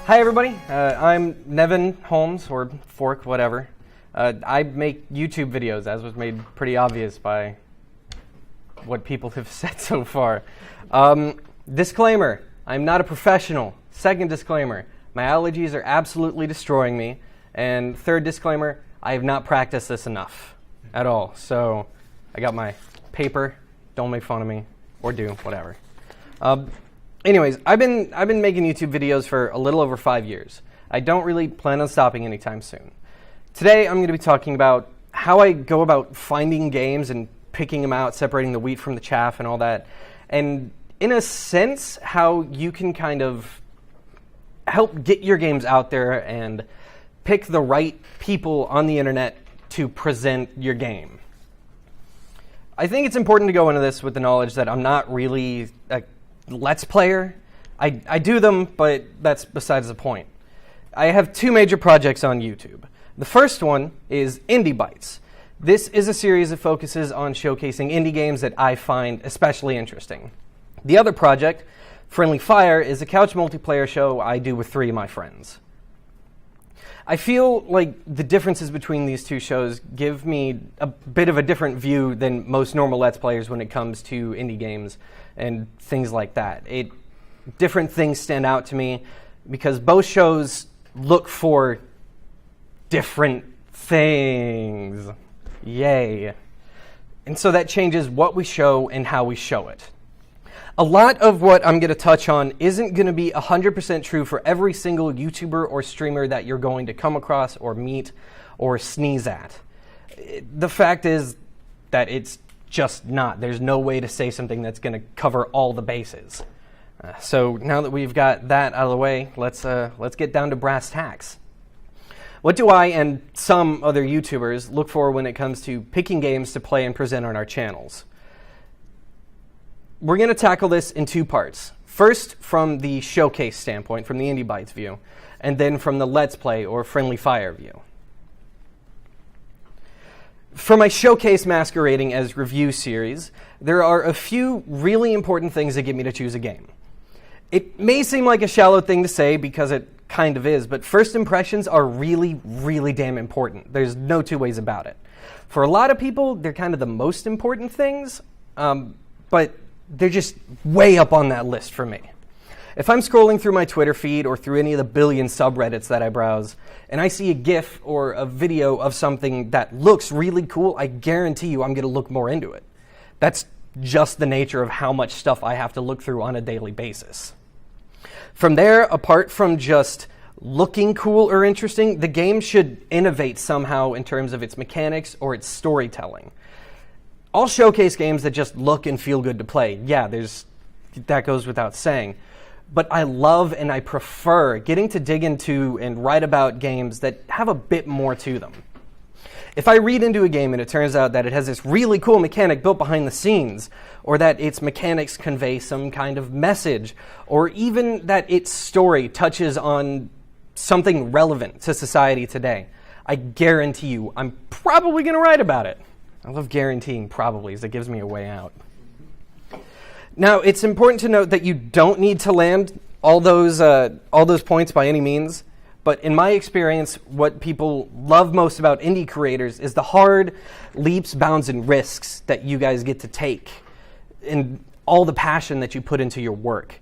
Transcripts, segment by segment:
Hi everybody, I'm Nevin Holmes, or Fork, whatever. I make YouTube videos, as was made pretty obvious by what people have said so far. Disclaimer, I'm not a professional. Second disclaimer, my allergies are absolutely destroying me. And third disclaimer, I have not practiced this enough at all. So I got my paper, don't make fun of me, or do, whatever. Anyways, I've been making YouTube videos for a little over 5 years. I don't really plan on stopping anytime soon. Today, I'm going to be talking about how I go about finding games and picking them out, separating the wheat from the chaff and all that. And in a sense, how you can kind of help get your games out there and pick the right people on the internet to present your game. I think it's important to go into this with the knowledge that I'm not really a Let's Player. I do them, but that's besides the point. I have two major projects on YouTube. The first one is Indie Bites. This is a series that focuses on showcasing indie games that I find especially interesting. The other project, Friendly Fire, is a couch multiplayer show I do with 3 of my friends. I feel like the differences between these two shows give me a bit of a different view than most normal Let's Players when it comes to indie games and things like that. Different things stand out to me because both shows look for different things. Yay. And so that changes what we show and how we show it. A lot of what I'm going to touch on isn't going to be 100% true for every single YouTuber or streamer that you're going to come across or meet or sneeze at. The fact is that it's just not. There's no way to say something that's going to cover all the bases. So now that we've got that out of the way, let's get down to brass tacks. What do I and some other YouTubers look for when it comes to picking games to play and present on our channels? We're going to tackle this in 2 parts. First, from the showcase standpoint, from the Indie Bites view, and then from the Let's Play or Friendly Fire view. For my showcase masquerading as review series, there are a few really important things that get me to choose a game. It may seem like a shallow thing to say because it kind of is, but first impressions are really, really damn important. There's no 2 ways about it. For a lot of people, they're kind of the most important things, but they're just way up on that list for me. If I'm scrolling through my Twitter feed or through any of the billion subreddits that I browse, and I see a GIF or a video of something that looks really cool, I guarantee you I'm going to look more into it. That's just the nature of how much stuff I have to look through on a daily basis. From there, apart from just looking cool or interesting, the game should innovate somehow in terms of its mechanics or its storytelling. I'll showcase games that just look and feel good to play. Yeah, that goes without saying. But I love and I prefer getting to dig into and write about games that have a bit more to them. If I read into a game and it turns out that it has this really cool mechanic built behind the scenes, or that its mechanics convey some kind of message, or even that its story touches on something relevant to society today, I guarantee you I'm probably going to write about it. I love guaranteeing probablys. It gives me a way out. Now, it's important to note that you don't need to land all those points by any means. But in my experience, what people love most about indie creators is the hard leaps, bounds, and risks that you guys get to take and all the passion that you put into your work.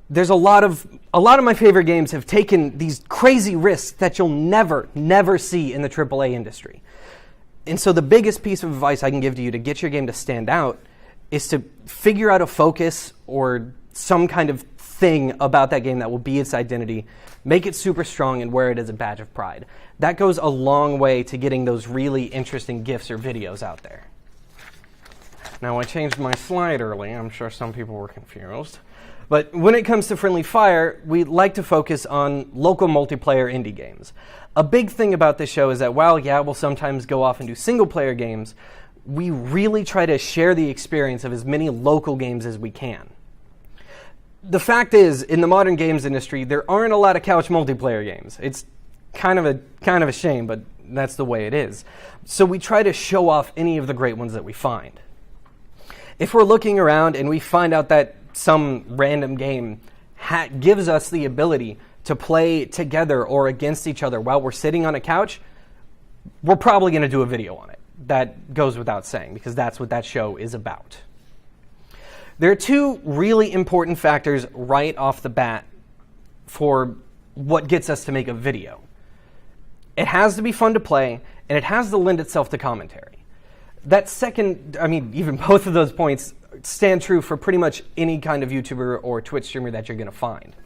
There's a lot of my favorite games have taken these crazy risks that you'll never see in the AAA industry. And so the biggest piece of advice I can give to you to get your game to stand out is to figure out a focus or some kind of thing about that game that will be its identity, make it super strong, and wear it as a badge of pride. That goes a long way to getting those really interesting GIFs or videos out there. Now, I changed my slide early. I'm sure some people were confused. But when it comes to Friendly Fire, we like to focus on local multiplayer indie games. A big thing about this show is that while, we'll sometimes go off and do single-player games, we really try to share the experience of as many local games as we can. The fact is, in the modern games industry, there aren't a lot of couch multiplayer games. It's kind of a shame, but that's the way it is. So we try to show off any of the great ones that we find. If we're looking around and we find out that some random game gives us the ability to play together or against each other while we're sitting on a couch, we're probably going to do a video on it. That goes without saying, because that's what that show is about. There are two really important factors right off the bat for what gets us to make a video. It has to be fun to play, and it has to lend itself to commentary. That second, even both of those points stand true for pretty much any kind of YouTuber or Twitch streamer that you're going to find.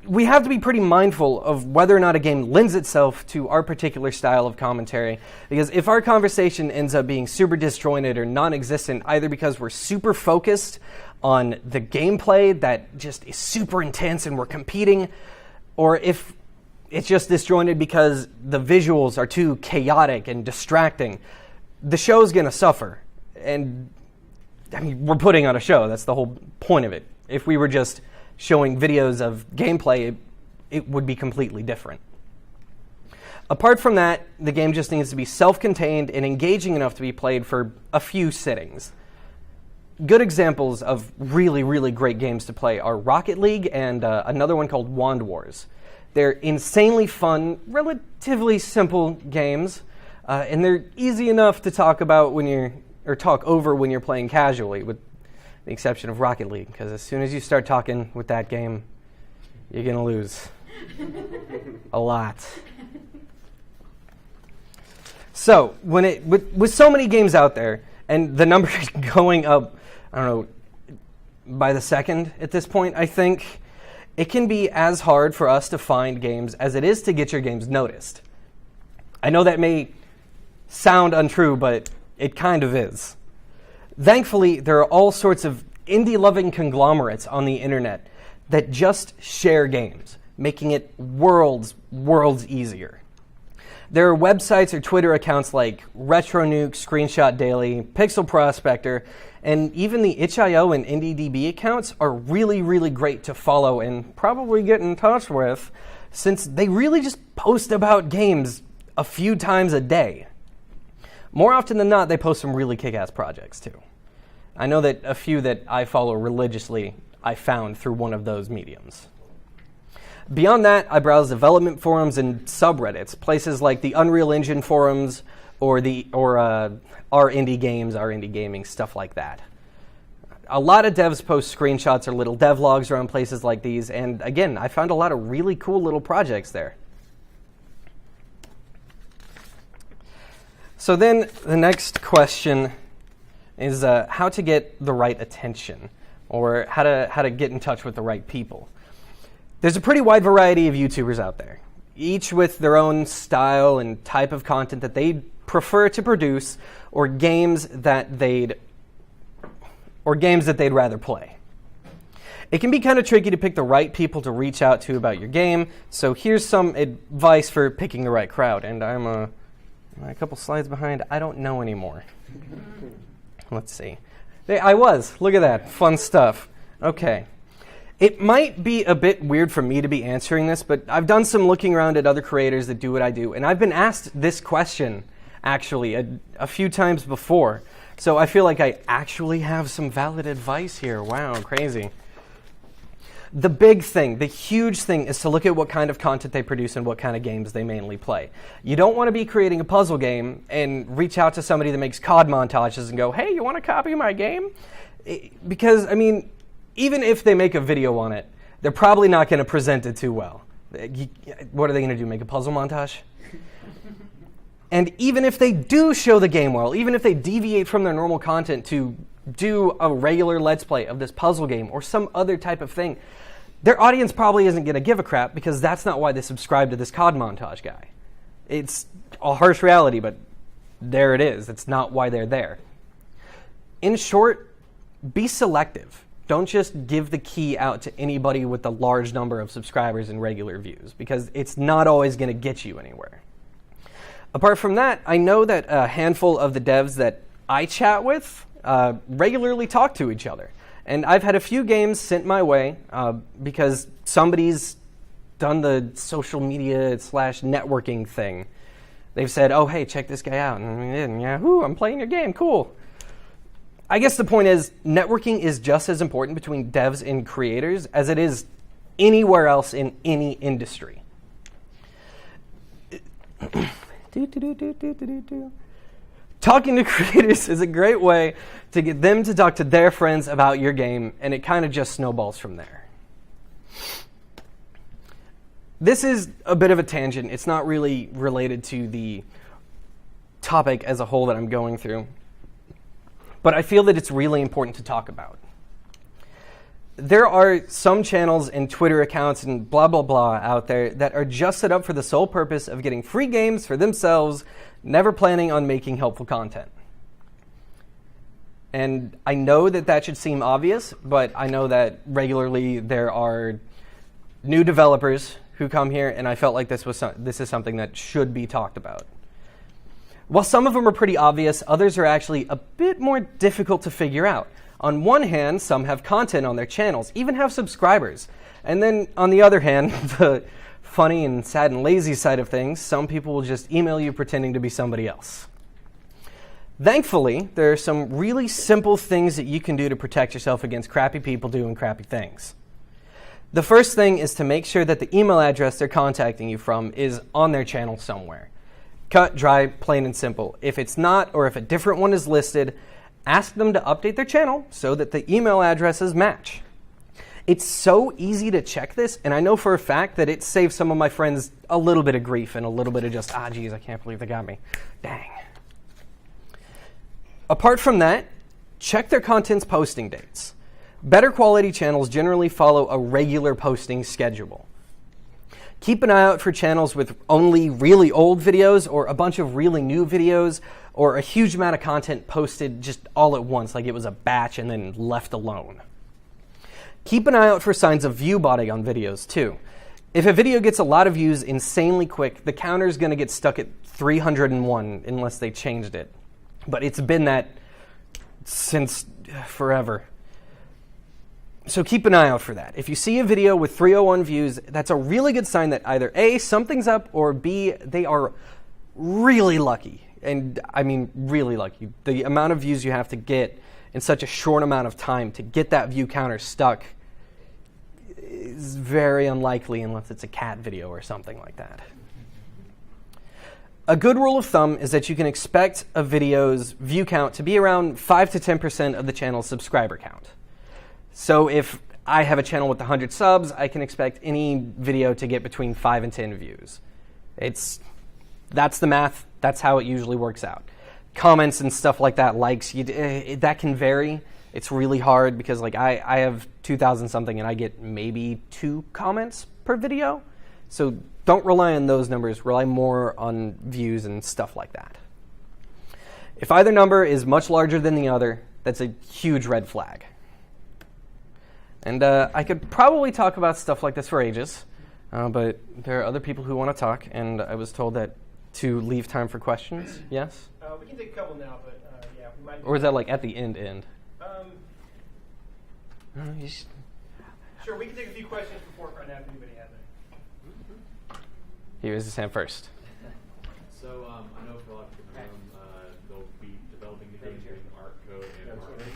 We have to be pretty mindful of whether or not a game lends itself to our particular style of commentary, because if our conversation ends up being super disjointed or non-existent, either because we're super focused on the gameplay that just is super intense and we're competing, or if it's just disjointed because the visuals are too chaotic and distracting, the show's going to suffer. And we're putting on a show. That's the whole point of it. If we were just showing videos of gameplay, it would be completely different. Apart from that, the game just needs to be self-contained and engaging enough to be played for a few sittings. Good examples of really, really great games to play are Rocket League and another one called Wand Wars. They're insanely fun, relatively simple games, and they're easy enough to talk over when you're playing casually, with the exception of Rocket League, because as soon as you start talking with that game, you're going to lose. A lot. So, with so many games out there, and the number is going up, by the second at this point, I think, it can be as hard for us to find games as it is to get your games noticed. I know that may sound untrue, but it kind of is. Thankfully, there are all sorts of indie-loving conglomerates on the internet that just share games, making it worlds easier. There are websites or Twitter accounts like RetroNuke, Screenshot Daily, Pixel Prospector, and even the itch.io and IndieDB accounts are really, really great to follow and probably get in touch with, since they really just post about games a few times a day. More often than not, they post some really kick-ass projects, too. I know that a few that I follow religiously I found through one of those mediums. Beyond that, I browse development forums and subreddits, places like the Unreal Engine forums or our indie games, our indie gaming, stuff like that. A lot of devs post screenshots or little devlogs around places like these, and again, I found a lot of really cool little projects there. So then the next question is how to get the right attention, or how to get in touch with the right people. There's a pretty wide variety of YouTubers out there, each with their own style and type of content that they prefer to produce, or games that they'd rather play. It can be kind of tricky to pick the right people to reach out to about your game, so here's some advice for picking the right crowd. And I'm a couple slides behind. I don't know anymore. Let's see. I was. Look at that. Fun stuff. Okay. It might be a bit weird for me to be answering this, but I've done some looking around at other creators that do what I do, and I've been asked this question, actually, a few times before. So I feel like I actually have some valid advice here. Wow, crazy. The big thing, the huge thing, is to look at what kind of content they produce and what kind of games they mainly play. You don't want to be creating a puzzle game and reach out to somebody that makes COD montages and go, hey, you want to copy my game? Because, even if they make a video on it, they're probably not going to present it too well. What are they going to do, make a puzzle montage? And even if they do show the game well, even if they deviate from their normal content to do a regular Let's Play of this puzzle game or some other type of thing, their audience probably isn't going to give a crap, because that's not why they subscribe to this COD montage guy. It's a harsh reality, but there it is. It's not why they're there. In short, be selective. Don't just give the key out to anybody with a large number of subscribers and regular views, because it's not always going to get you anywhere. Apart from that, I know that a handful of the devs that I chat with regularly talk to each other. And I've had a few games sent my way because somebody's done the social media / networking thing. They've said, oh, hey, check this guy out. And Yahoo, I'm playing your game. Cool. I guess the point is, networking is just as important between devs and creators as it is anywhere else in any industry. Talking to creators is a great way to get them to talk to their friends about your game, and it kind of just snowballs from there. This is a bit of a tangent. It's not really related to the topic as a whole that I'm going through, but I feel that it's really important to talk about. There are some channels and Twitter accounts and blah, blah, blah out there that are just set up for the sole purpose of getting free games for themselves, never planning on making helpful content. And I know that that should seem obvious, but I know that regularly there are new developers who come here, and I felt like this is something that should be talked about. While some of them are pretty obvious, others are actually a bit more difficult to figure out. On one hand, some have content on their channels, even have subscribers. And then on the other hand, the funny and sad and lazy side of things, some people will just email you pretending to be somebody else. Thankfully, there are some really simple things that you can do to protect yourself against crappy people doing crappy things. The first thing is to make sure that the email address they're contacting you from is on their channel somewhere. Cut, dry, plain and simple. If it's not, or if a different one is listed, ask them to update their channel so that the email addresses match. It's so easy to check this, and I know for a fact that it saves some of my friends a little bit of grief and a little bit of just, geez, I can't believe they got me. Dang. Apart from that, check their content's posting dates. Better quality channels generally follow a regular posting schedule. Keep an eye out for channels with only really old videos or a bunch of really new videos or a huge amount of content posted just all at once, like it was a batch and then left alone. Keep an eye out for signs of view botting on videos too. If a video gets a lot of views insanely quick, the counter is going to get stuck at 301 unless they changed it. But it's been that since forever. So keep an eye out for that. If you see a video with 301 views, that's a really good sign that either A, something's up, or B, they are really lucky. And I mean really lucky. The amount of views you have to get in such a short amount of time to get that view counter stuck is very unlikely unless it's a cat video or something like that. A good rule of thumb is that you can expect a video's view count to be around 5 to 10% of the channel's subscriber count. So if I have a channel with 100 subs, I can expect any video to get between 5 and 10 views. That's the math. That's how it usually works out. Comments and stuff like that, likes, that can vary. It's really hard because like I have 2,000 something and I get maybe 2 comments per video. So don't rely on those numbers. Rely more on views and stuff like that. If either number is much larger than the other, that's a huge red flag. And I could probably talk about stuff like this for ages, but there are other people who want to talk, and I was told that to leave time for questions. Yes? We can take a couple now, but yeah, we might. Or is that like at the end? Sure, we can take a few questions before right now if anybody has any. Here's his hand first. So I know for a lot of people they'll be developing the game using art code and marketing.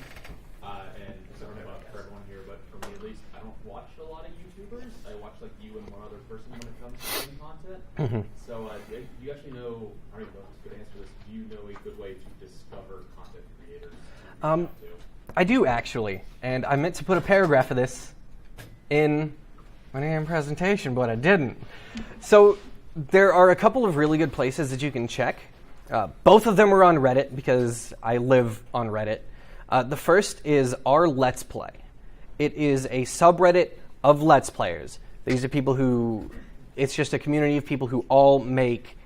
And I don't know about for everyone here, but for me at least, I don't watch a lot of YouTubers. I watch like you and one other person when it comes to making content. Mm-hmm. So do you actually know, I don't even know if it's a good answer to this, do you know a good way to discover content creators to reach out to? I do actually, and I meant to put a paragraph of this in my damn presentation, but I didn't. So there are a couple of really good places that you can check. Both of them are on Reddit because I live on Reddit. The first is our Let's Play. It is a subreddit of Let's Players. These are people who, it's just a community of people who all make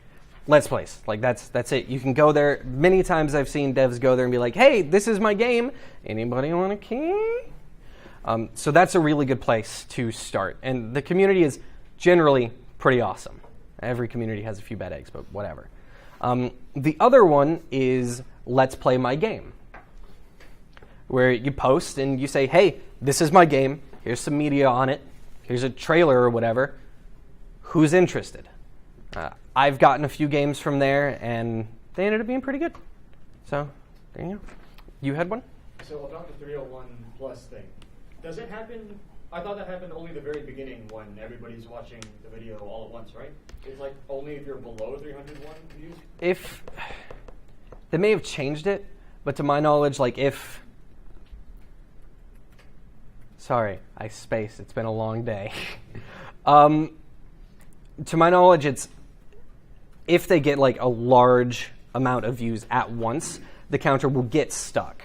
Let's Plays. Like that's it. You can go there. Many times I've seen devs go there and be like, hey, this is my game. Anybody want a key? So that's a really good place to start. And the community is generally pretty awesome. Every community has a few bad eggs, but whatever. The other one is Let's Play My Game, where you post and you say, hey, this is my game. Here's some media on it. Here's a trailer or whatever. Who's interested? I've gotten a few games from there, and they ended up being pretty good. So there you go. You had one? So about the 301 plus thing, does it happen I thought that happened only the very beginning when everybody's watching the video all at once, right? It's like only if you're below 301 views? If they may have changed it, but to my knowledge, like if... Sorry, I spaced. It's been a long day. To my knowledge, it's if they get like a large amount of views at once, the counter will get stuck.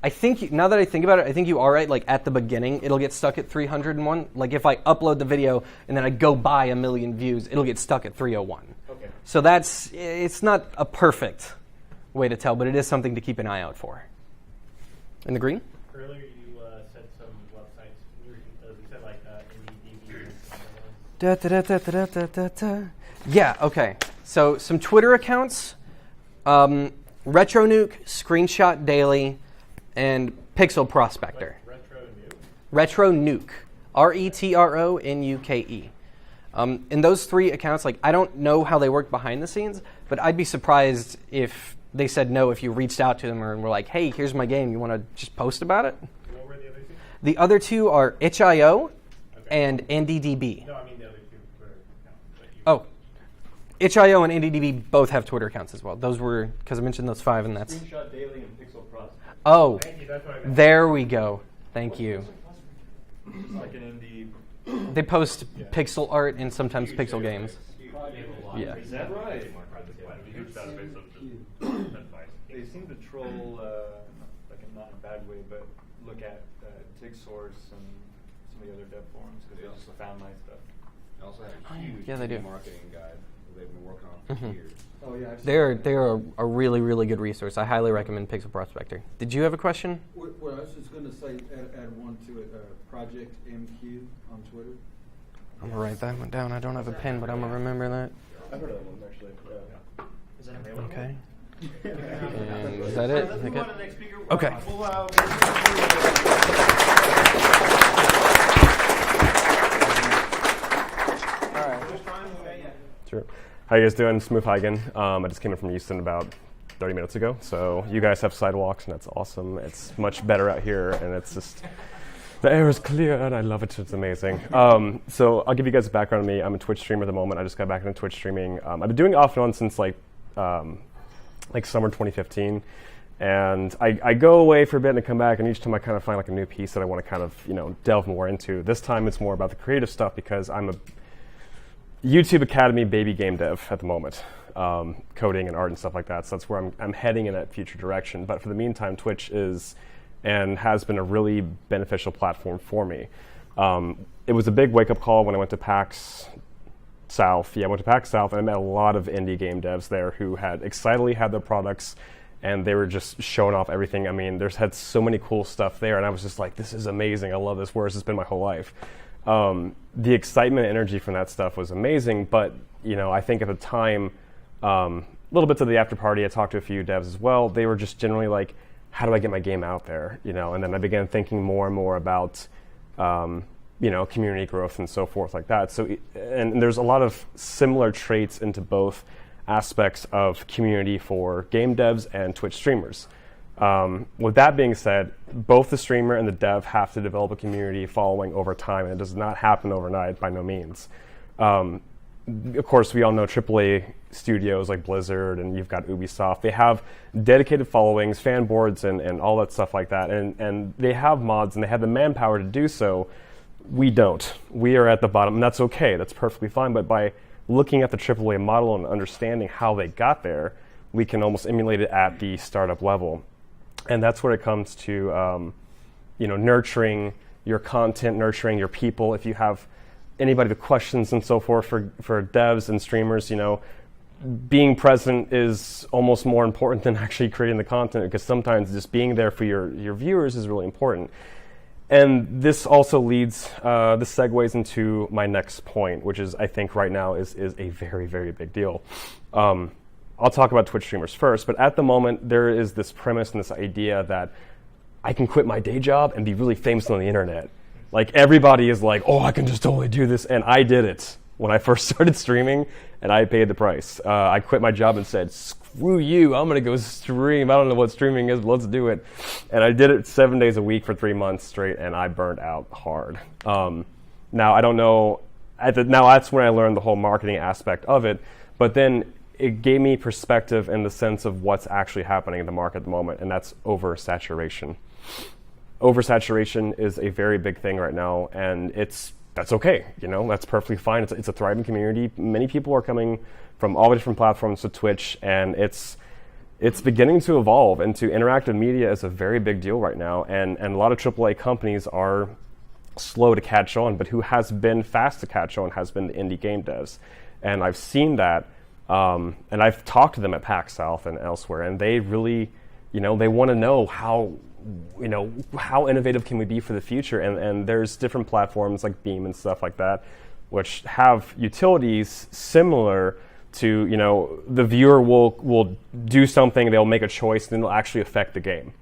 I think, now that I think about it, I think you are right. Like at the beginning, it'll get stuck at 301. Like if I upload the video and then I go buy 1 million views, it'll get stuck at 301. Okay. So it's not a perfect way to tell, but it is something to keep an eye out for. In the green? Earlier you said some websites. You said like NEDB. Yeah, okay. So some Twitter accounts, RetroNuke, Screenshot Daily, and Pixel Prospector. RetroNuke. RetroNuke. In those 3 accounts, like I don't know how they work behind the scenes, but I'd be surprised if they said no if you reached out to them and were like, hey, here's my game. You want to just post about it? What were the other 2? The other 2 are itch.io and NDDB. No, I mean the other 2 Twitter accounts. Oh, itch.io and NDDB both have Twitter accounts as well. Those were, because I mentioned those 5, and that's... Screenshot Daily and Pixel Prospect. Oh, Thank you, that's what I meant. there we go. Thank you. It's like an indie. They post pixel art and sometimes pixel games. Yeah. Is that right? Huge database of advice. They seem to troll, like not in a bad way, but look at TigSource and some of the other dev forums because they also found my stuff. They also have a huge Yeah, they do. marketing guide that they've been working on for years. Oh yeah, They're a really, really good resource. I highly recommend Pixel Prospector. Did you have a question? Well, I was just going to say, add one to it, Project MQ on Twitter. I'm going to write that one down. I don't have a pen, but I'm going to remember that. I've heard of that one actually. Is that available? Okay. And is that it? Let's move on to the next speaker. Okay. Sure. How you guys doing? Smoofheigen. I just came in from Houston about 30 minutes ago. So you guys have sidewalks, and that's awesome. It's much better out here, and it's just the air is clear, and I love it. It's amazing. So I'll give you guys a background on me. I'm a Twitch streamer at the moment. I just got back into Twitch streaming. I've been doing it off and on since like summer 2015. And I go away for a bit and I come back, and each time I kind of find like a new piece that I want to kind of delve more into. This time it's more about the creative stuff because I'm a YouTube Academy baby game dev at the moment, coding and art and stuff like that. So that's where I'm heading in that future direction. But for the meantime, Twitch is and has been a really beneficial platform for me. It was a big wake-up call when I went to PAX South. Yeah, I went to PAX South and I met a lot of indie game devs there who had excitedly had their products and they were just showing off everything. I mean, there's had so many cool stuff there, and I was just like, this is amazing. I love this, whereas it's been my whole life. The excitement and energy from that stuff was amazing, but I think at the time, little bits of the after party, I talked to a few devs as well. They were just generally like, how do I get my game out there? And then I began thinking more and more about, community growth and so forth like that. So, and there's a lot of similar traits into both aspects of community for game devs and Twitch streamers. With that being said, both the streamer and the dev have to develop a community following over time, and it does not happen overnight by no means. Of course, we all know AAA studios like Blizzard and you've got Ubisoft. They have dedicated followings, fan boards, and all that stuff like that. And they have mods and they have the manpower to do so. We don't. We are at the bottom, and that's okay. That's perfectly fine. But by looking at the AAA model and understanding how they got there, we can almost emulate it at the startup level. And that's where it comes to, nurturing your content, nurturing your people. If you have anybody with questions and so forth for devs and streamers, being present is almost more important than actually creating the content, because sometimes just being there for your viewers is really important. And this also leads, this segues into my next point, which is, I think right now is a very, very big deal. I'll talk about Twitch streamers first, but at the moment there is this premise and this idea that I can quit my day job and be really famous on the internet. Like everybody is like, oh, I can just totally do this, and I did it. when I first started streaming, and I paid the price. I quit my job and said, screw you, I'm going to go stream. I don't know what streaming is, but let's do it. And I did it 7 days a week for 3 months straight, and I burned out hard. Now, I don't know, now that's when I learned the whole marketing aspect of it, but then it gave me perspective in the sense of what's actually happening in the market at the moment, and that's oversaturation. Oversaturation is a very big thing right now, and that's okay, that's perfectly fine. It's a thriving community. Many people are coming from all the different platforms to Twitch, and it's beginning to evolve into interactive media is a very big deal right now, and a lot of AAA companies are slow to catch on, but who has been fast to catch on has been the indie game devs. And I've seen that, and I've talked to them at PAX South and elsewhere, and they really, they want to know how innovative can we be for the future, and there's different platforms like Beam and stuff like that, which have utilities similar to, the viewer will do something, they'll make a choice, and it'll actually affect the game.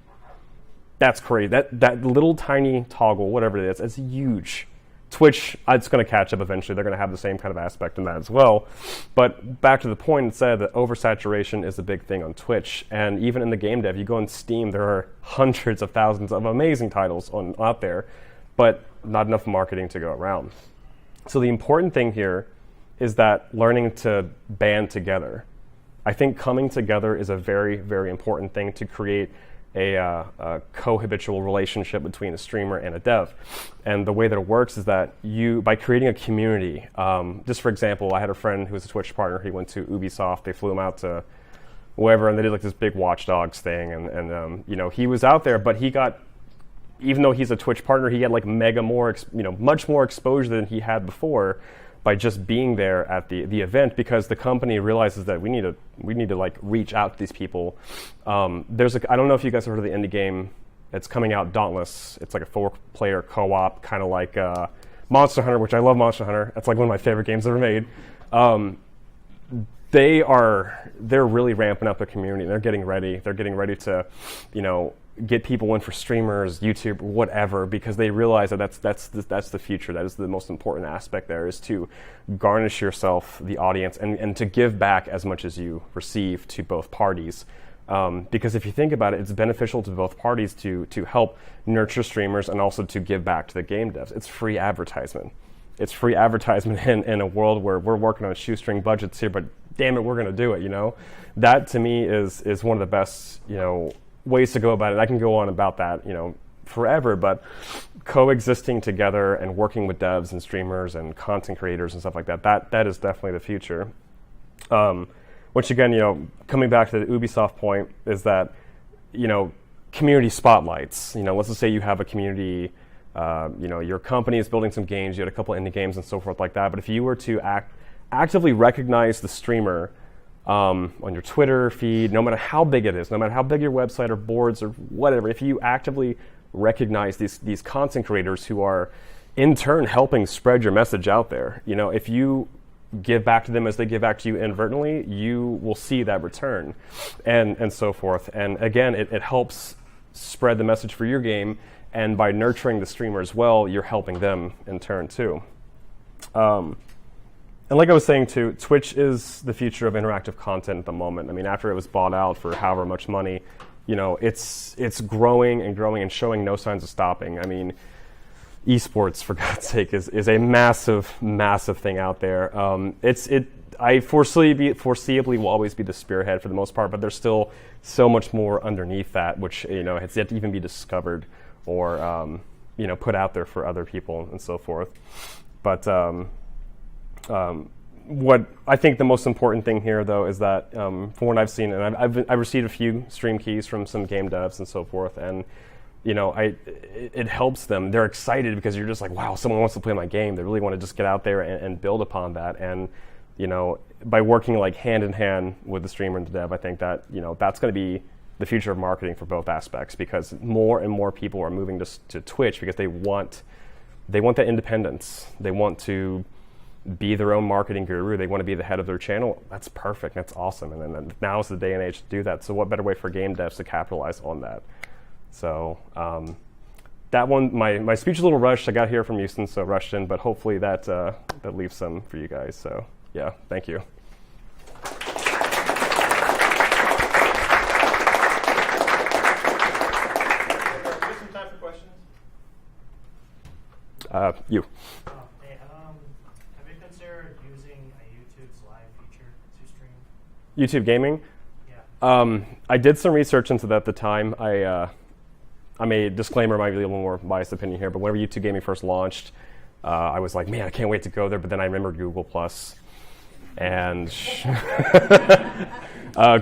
That's crazy. That little tiny toggle, whatever it is, it's huge. Twitch, it's going to catch up eventually. They're going to have the same kind of aspect in that as well. But back to the point, it said that oversaturation is a big thing on Twitch. And even in the game dev, you go on Steam, there are hundreds of thousands of amazing titles out there, but not enough marketing to go around. So the important thing here is that learning to band together. I think coming together is a very, very important thing to create a co-habitual relationship between a streamer and a dev. And the way that it works is that by creating a community, just for example, I had a friend who was a Twitch partner. He went to Ubisoft. They flew him out to wherever, and they did like this big Watch Dogs thing. And he was out there, but he got, even though he's a Twitch partner, he had like much more exposure than he had before by just being there at the event, because the company realizes that we need to like reach out to these people. I don't know if you guys have heard of the indie game. It's coming out, Dauntless. It's like a 4-player co-op, kind of like Monster Hunter, which I love Monster Hunter. That's like one of my favorite games ever made. They're really ramping up the community. They're getting ready. They're getting ready to, get people in for streamers, YouTube, whatever, because they realize that that's the future. That is the most important aspect there, is to garnish yourself, the audience, and to give back as much as you receive to both parties. Because if you think about it, it's beneficial to both parties to help nurture streamers and also to give back to the game devs. It's free advertisement. It's free advertisement in a world where we're working on shoestring budgets here, but damn it, we're going to do it, That, to me, is one of the best, ways to go about it. I can go on about that, forever, but coexisting together and working with devs and streamers and content creators and stuff like that is definitely the future. Which again, coming back to the Ubisoft point, is that, community spotlights. Let's just say you have a community, your company is building some games, you had a couple indie games and so forth like that, but if you were to actively recognize the streamer on your Twitter feed, no matter how big it is, no matter how big your website or boards or whatever, if you actively recognize these content creators who are in turn helping spread your message out there, if you give back to them as they give back to you inadvertently, you will see that return and so forth. And again, it helps spread the message for your game, and by nurturing the streamer as well, you're helping them in turn too. And like I was saying too, Twitch is the future of interactive content at the moment. I mean, after it was bought out for however much money, it's growing and growing and showing no signs of stopping. I mean, esports, for God's sake, is a massive, massive thing out there. I foreseeably will always be the spearhead for the most part, but there's still so much more underneath that, which has yet to even be discovered or put out there for other people and so forth. But what I think the most important thing here, though, is that from what I've seen, and I've received a few stream keys from some game devs and so forth, and it helps them. They're excited because you're just like, wow, someone wants to play my game. They really want to just get out there and build upon that. And by working like hand in hand with the streamer and the dev, I think that that's going to be the future of marketing for both aspects, because more and more people are moving to Twitch because they want that independence. They want to be their own marketing guru. They want to be the head of their channel. That's perfect. That's awesome. And then now is the day and age to do that. So what better way for game devs to capitalize on that? So that one, my speech is a little rushed. I got here from Houston, so rushed in, but hopefully that that leave some for you guys. So yeah, thank you. You. Hey, have you considered using a YouTube's live feature to stream? YouTube gaming? Yeah. I did some research into that at the time. I'm a disclaimer, might be a little more biased opinion here, but whenever YouTube gaming first launched, I was like, man, I can't wait to go there. But then I remembered Google Plus, and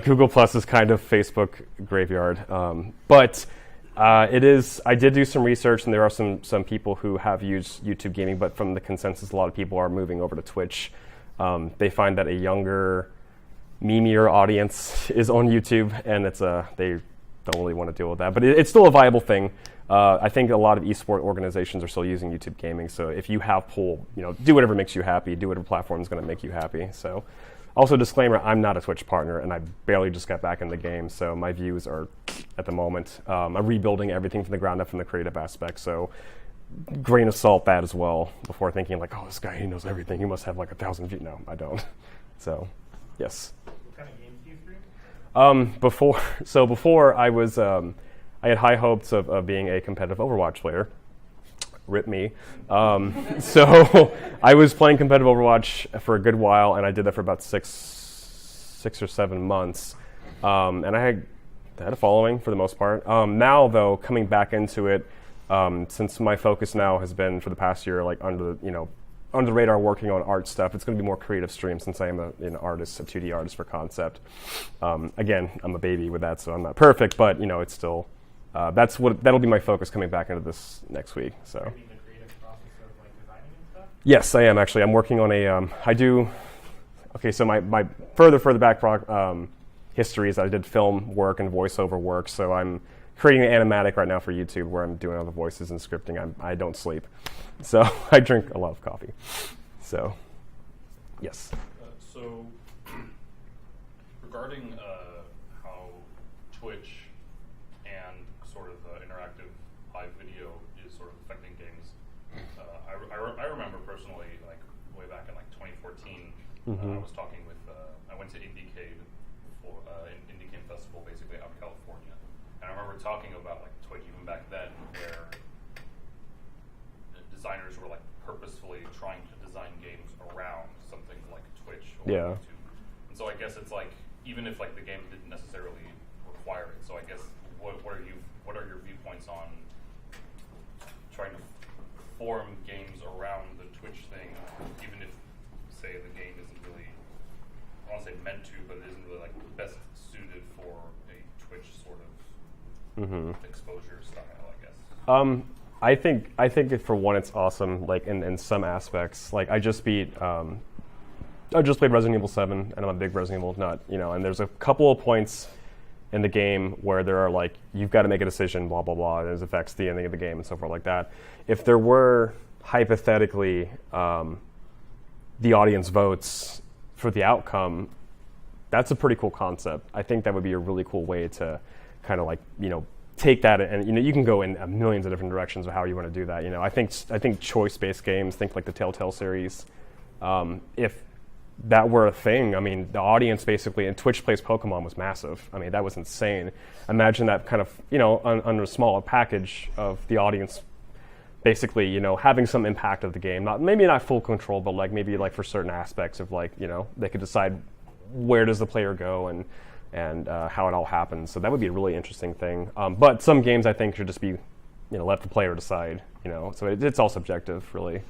Google Plus is kind of Facebook graveyard. But it is. I did do some research, and there are some people who have used YouTube gaming, but from the consensus, a lot of people are moving over to Twitch. They find that a younger, memeier audience is on YouTube, and they don't really want to deal with that. But it's still a viable thing. I think a lot of esport organizations are still using YouTube gaming. So if you have pull, do whatever makes you happy. Do whatever platform is going to make you happy. So, also disclaimer: I'm not a Twitch partner, and I barely just got back in the game. So my views are, at the moment, I'm rebuilding everything from the ground up from the creative aspect. So, grain of salt that as well. Before thinking like, oh, this guy, he knows everything. He must have like 1,000 views. No, I don't. So, yes. What kind of games do you stream? Before I was, I had high hopes of being a competitive Overwatch player. Rip me. So I was playing competitive Overwatch for a good while, and I did that for about six or 7 months. And I had a following for the most part. Now, though, coming back into it, since my focus now has been for the past year, like under the radar, working on art stuff, it's going to be more creative stream since I am an artist, a 2D artist for concept. Again, I'm a baby with that, so I'm not perfect, but it's still that'll be my focus coming back into this next week. So. Are you in the creative process of like designing and stuff? Yes, I am actually. I'm working on so my further back history is I did film work and voiceover work, so I'm creating an animatic right now for YouTube where I'm doing all the voices and scripting. I don't sleep, so I drink a lot of coffee. So, yes. So, regarding how Twitch and sort of interactive live video is sort of affecting games, I remember personally, like way back in like 2014, I was talking with I went to IndieCade for IndieCade Festival, basically out in California, and I remember talking about like Twitch even back then, where designers were like purposefully trying to design games around something like Twitch or YouTube. And so I guess it's like, even if like the game didn't necessarily require it, so I guess what are your viewpoints on trying to form games around the Twitch thing, even if say the game isn't really, I don't want to say meant to, but it isn't really like best suited for a Twitch sort of exposure style, I guess. I think for one, it's awesome. Like in some aspects, like I just played Resident Evil 7, and I'm a big Resident Evil nut, And there's a couple of points in the game where there are like you've got to make a decision, blah blah blah, and it affects the ending of the game and so forth like that. If there were hypothetically the audience votes for the outcome, that's a pretty cool concept. I think that would be a really cool way to kind of like take that and you can go in millions of different directions of how you want to do that. I think choice-based games, think like the Telltale series. If that were a thing, I mean, the audience basically, and Twitch Plays Pokemon was massive. I mean, that was insane. Imagine that kind of, under a smaller package of the audience, basically, having some impact of the game. Maybe not full control, but like maybe like for certain aspects of like, they could decide where does the player go and how it all happens. So that would be a really interesting thing. But some games I think should just be, let the player decide. So it's all subjective, really.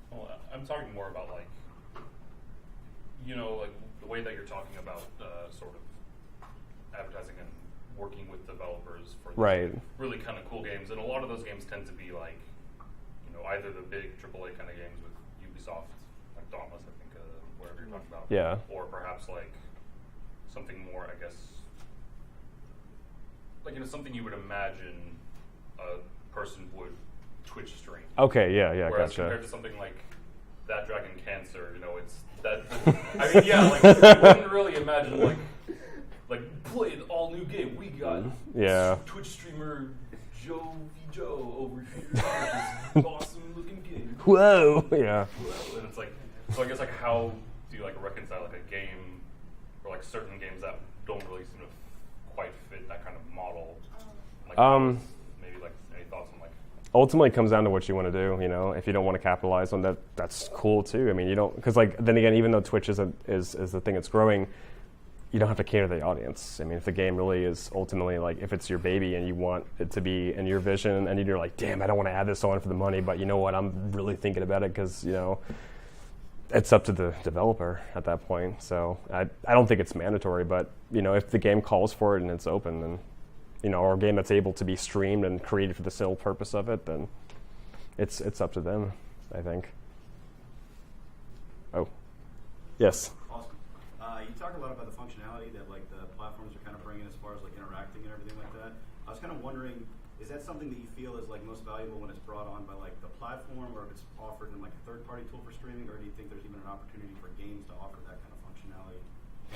Well, I'm talking more about like, like the way that you're talking about sort of advertising and working with developers for these really kind of cool games. And a lot of those games tend to be like, either the big AAA kind of games with Ubisoft, like Dauntless, I think, whatever you're talking about. Yeah. Or perhaps like something more, I guess, like something you would imagine a person would Twitch stream. Okay, yeah, Whereas gotcha. compared to something like That Dragon Cancer, it's that. I mean, yeah, like you wouldn't really imagine like play an all new game. We got Twitch streamer Joe over here. This awesome looking game. Whoa, yeah. Whoa. And it's like, so I guess like how do you like reconcile like a game or like certain games that don't really seem to quite fit that kind of model? Like, maybe like any thoughts on like. Ultimately, it comes down to what you want to do. You know, if you don't want to capitalize on that, that's cool too. I mean, you don't, because like then again, even though Twitch is the thing that's growing, you don't have to cater to the audience. I mean, if the game really is ultimately like, if it's your baby and you want it to be in your vision, and you're like, damn, I don't want to add this on for the money, but you know what, I'm really thinking about it because, you know, it's up to the developer at that point. So I don't think it's mandatory, but, you know, if the game calls for it and it's open, then, you know, or a game that's able to be streamed and created for the sole purpose of it, then it's up to them, I think. Oh, yes. Awesome. You talk a lot about the functionality that like the platforms are kind of bringing as far as like interacting and everything like that. I was kind of wondering, is that something that you feel is like most valuable when it's brought on by like the platform, or if it's offered in like a third-party tool for streaming, or do you think there's even an opportunity for games to offer that kind of functionality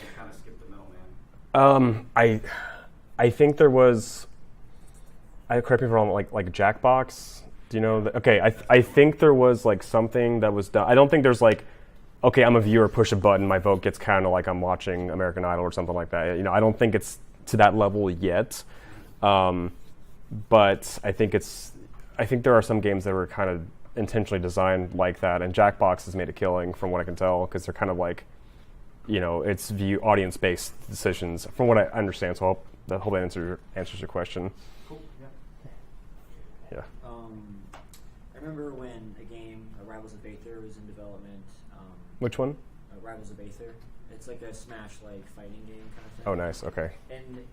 and kind of skip the middleman? I think there was. Correct me if I'm wrong. Like Jackbox. Do you know? Okay, I think there was like something that was done. I don't think there's like. Okay, I'm a viewer, push a button, my vote gets kind of like I'm watching American Idol or something like that. You know, I don't think it's to that level yet, but I think there are some games that were kind of intentionally designed like that, and Jackbox has made a killing from what I can tell, because they're kind of like, you know, it's audience-based decisions from what I understand. So I hope that answers your question. Cool. Yeah. Yeah. I remember when a game, Rivals of Aether, was in development. Which one? Rivals of Aether. It's like a Smash-like fighting game kind of thing. Oh, nice. Okay. And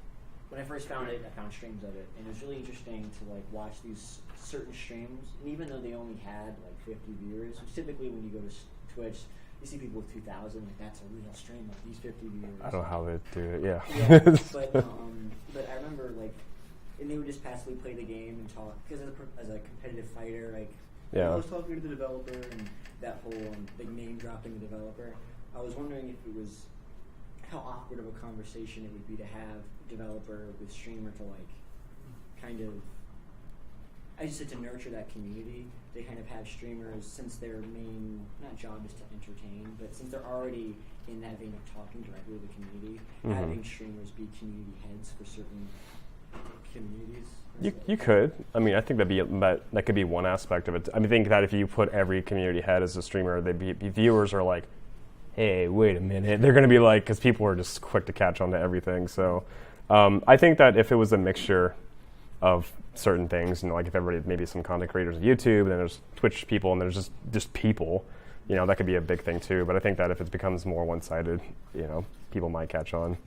when I first found it, I found streams of it, and it was really interesting to like watch these certain streams. And even though they only had like 50 viewers, which typically when you go to Twitch, you see people with 2,000. Like that's a real stream. Like these 50 viewers. I don't know how they do it. Yeah. Yeah. But I remember like, and they would just passively play the game and talk, because as a competitive fighter, like. Yeah. I was talking to the developer and that whole big name dropping the developer. I was wondering if it was how awkward of a conversation it would be to have developer with streamer to like kind of. I just said to nurture that community. They kind of have streamers, since their main not job is to entertain, but since they're already in that vein of talking directly with the community, having streamers be community heads for certain communities. You could. I mean, I think that could be one aspect of it. I mean, I think that if you put every community head as a streamer, viewers are like, hey, wait a minute. They're going to be like, because people are just quick to catch on to everything. So I think that if it was a mixture of certain things, you know, like if everybody, maybe some content creators on YouTube, and then there's Twitch people, and there's just people, you know, that could be a big thing too. But I think that if it becomes more one-sided, you know, people might catch on.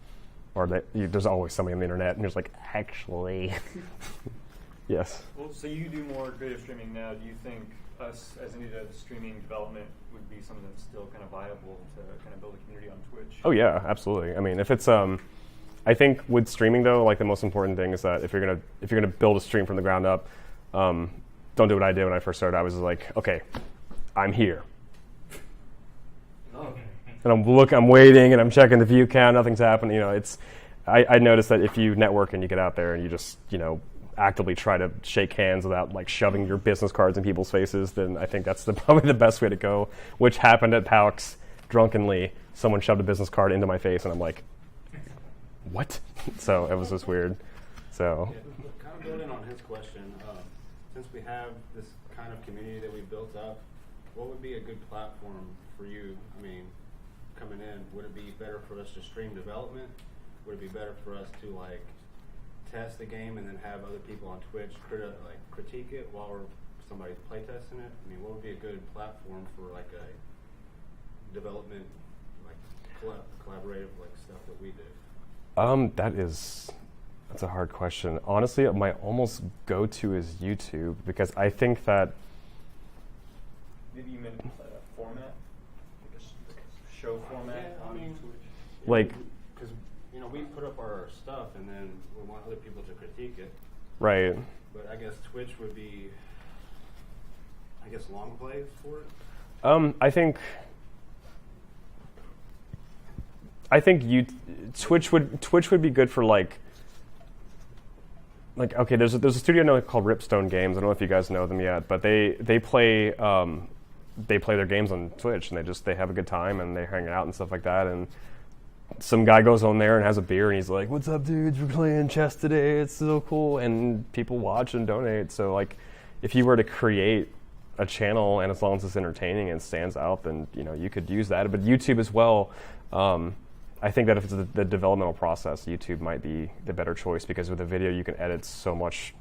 Or there's always somebody on the internet, and there's like, actually. Yes. Well, so you do more creative streaming now. Do you think us, as into streaming development, would be something that's still kind of viable to kind of build a community on Twitch? Oh yeah, absolutely. I mean, if it's I think with streaming though, like the most important thing is that if you're gonna build a stream from the ground up, don't do what I did when I first started. I was like, okay, I'm here. And I'm waiting, and I'm checking the view count. Nothing's happening. You know, I noticed that if you network and you get out there and you just, you know, actively try to shake hands without like shoving your business cards in people's faces, then I think that's probably the best way to go. Which happened at PAX drunkenly. Someone shoved a business card into my face, and I'm like, what? So it was just weird. So. Yeah, kind of building on his question, since we have this kind of community that we built up, what would be a good platform for you? I mean, coming in, would it be better for us to stream development? Would it be better for us to like test the game and then have other people on Twitch critique it while somebody's playtesting it? I mean, what would be a good platform for like a development, like collaborative like stuff that we did? That's a hard question. Honestly, my almost go-to is YouTube, because I think that. Maybe you meant a format, like a show format. Yeah, I mean, like, because you know we put up our stuff and then we want other people to critique it. Right. But I guess Twitch would be, long plays for it. I think Twitch would be good for like like, okay, there's a studio now called Ripstone Games. I don't know if you guys know them yet, but they play their games on Twitch, and they have a good time, and they're hanging out and stuff like that. And some guy goes on there and has a beer, and he's like, "What's up, dudes? We're playing chess today. It's so cool." And people watch and donate. So, like, if you were to create a channel, and as long as it's entertaining and stands out, then you could use that. But YouTube as well. I think that if it's the developmental process, YouTube might be the better choice, because with a video you can edit so much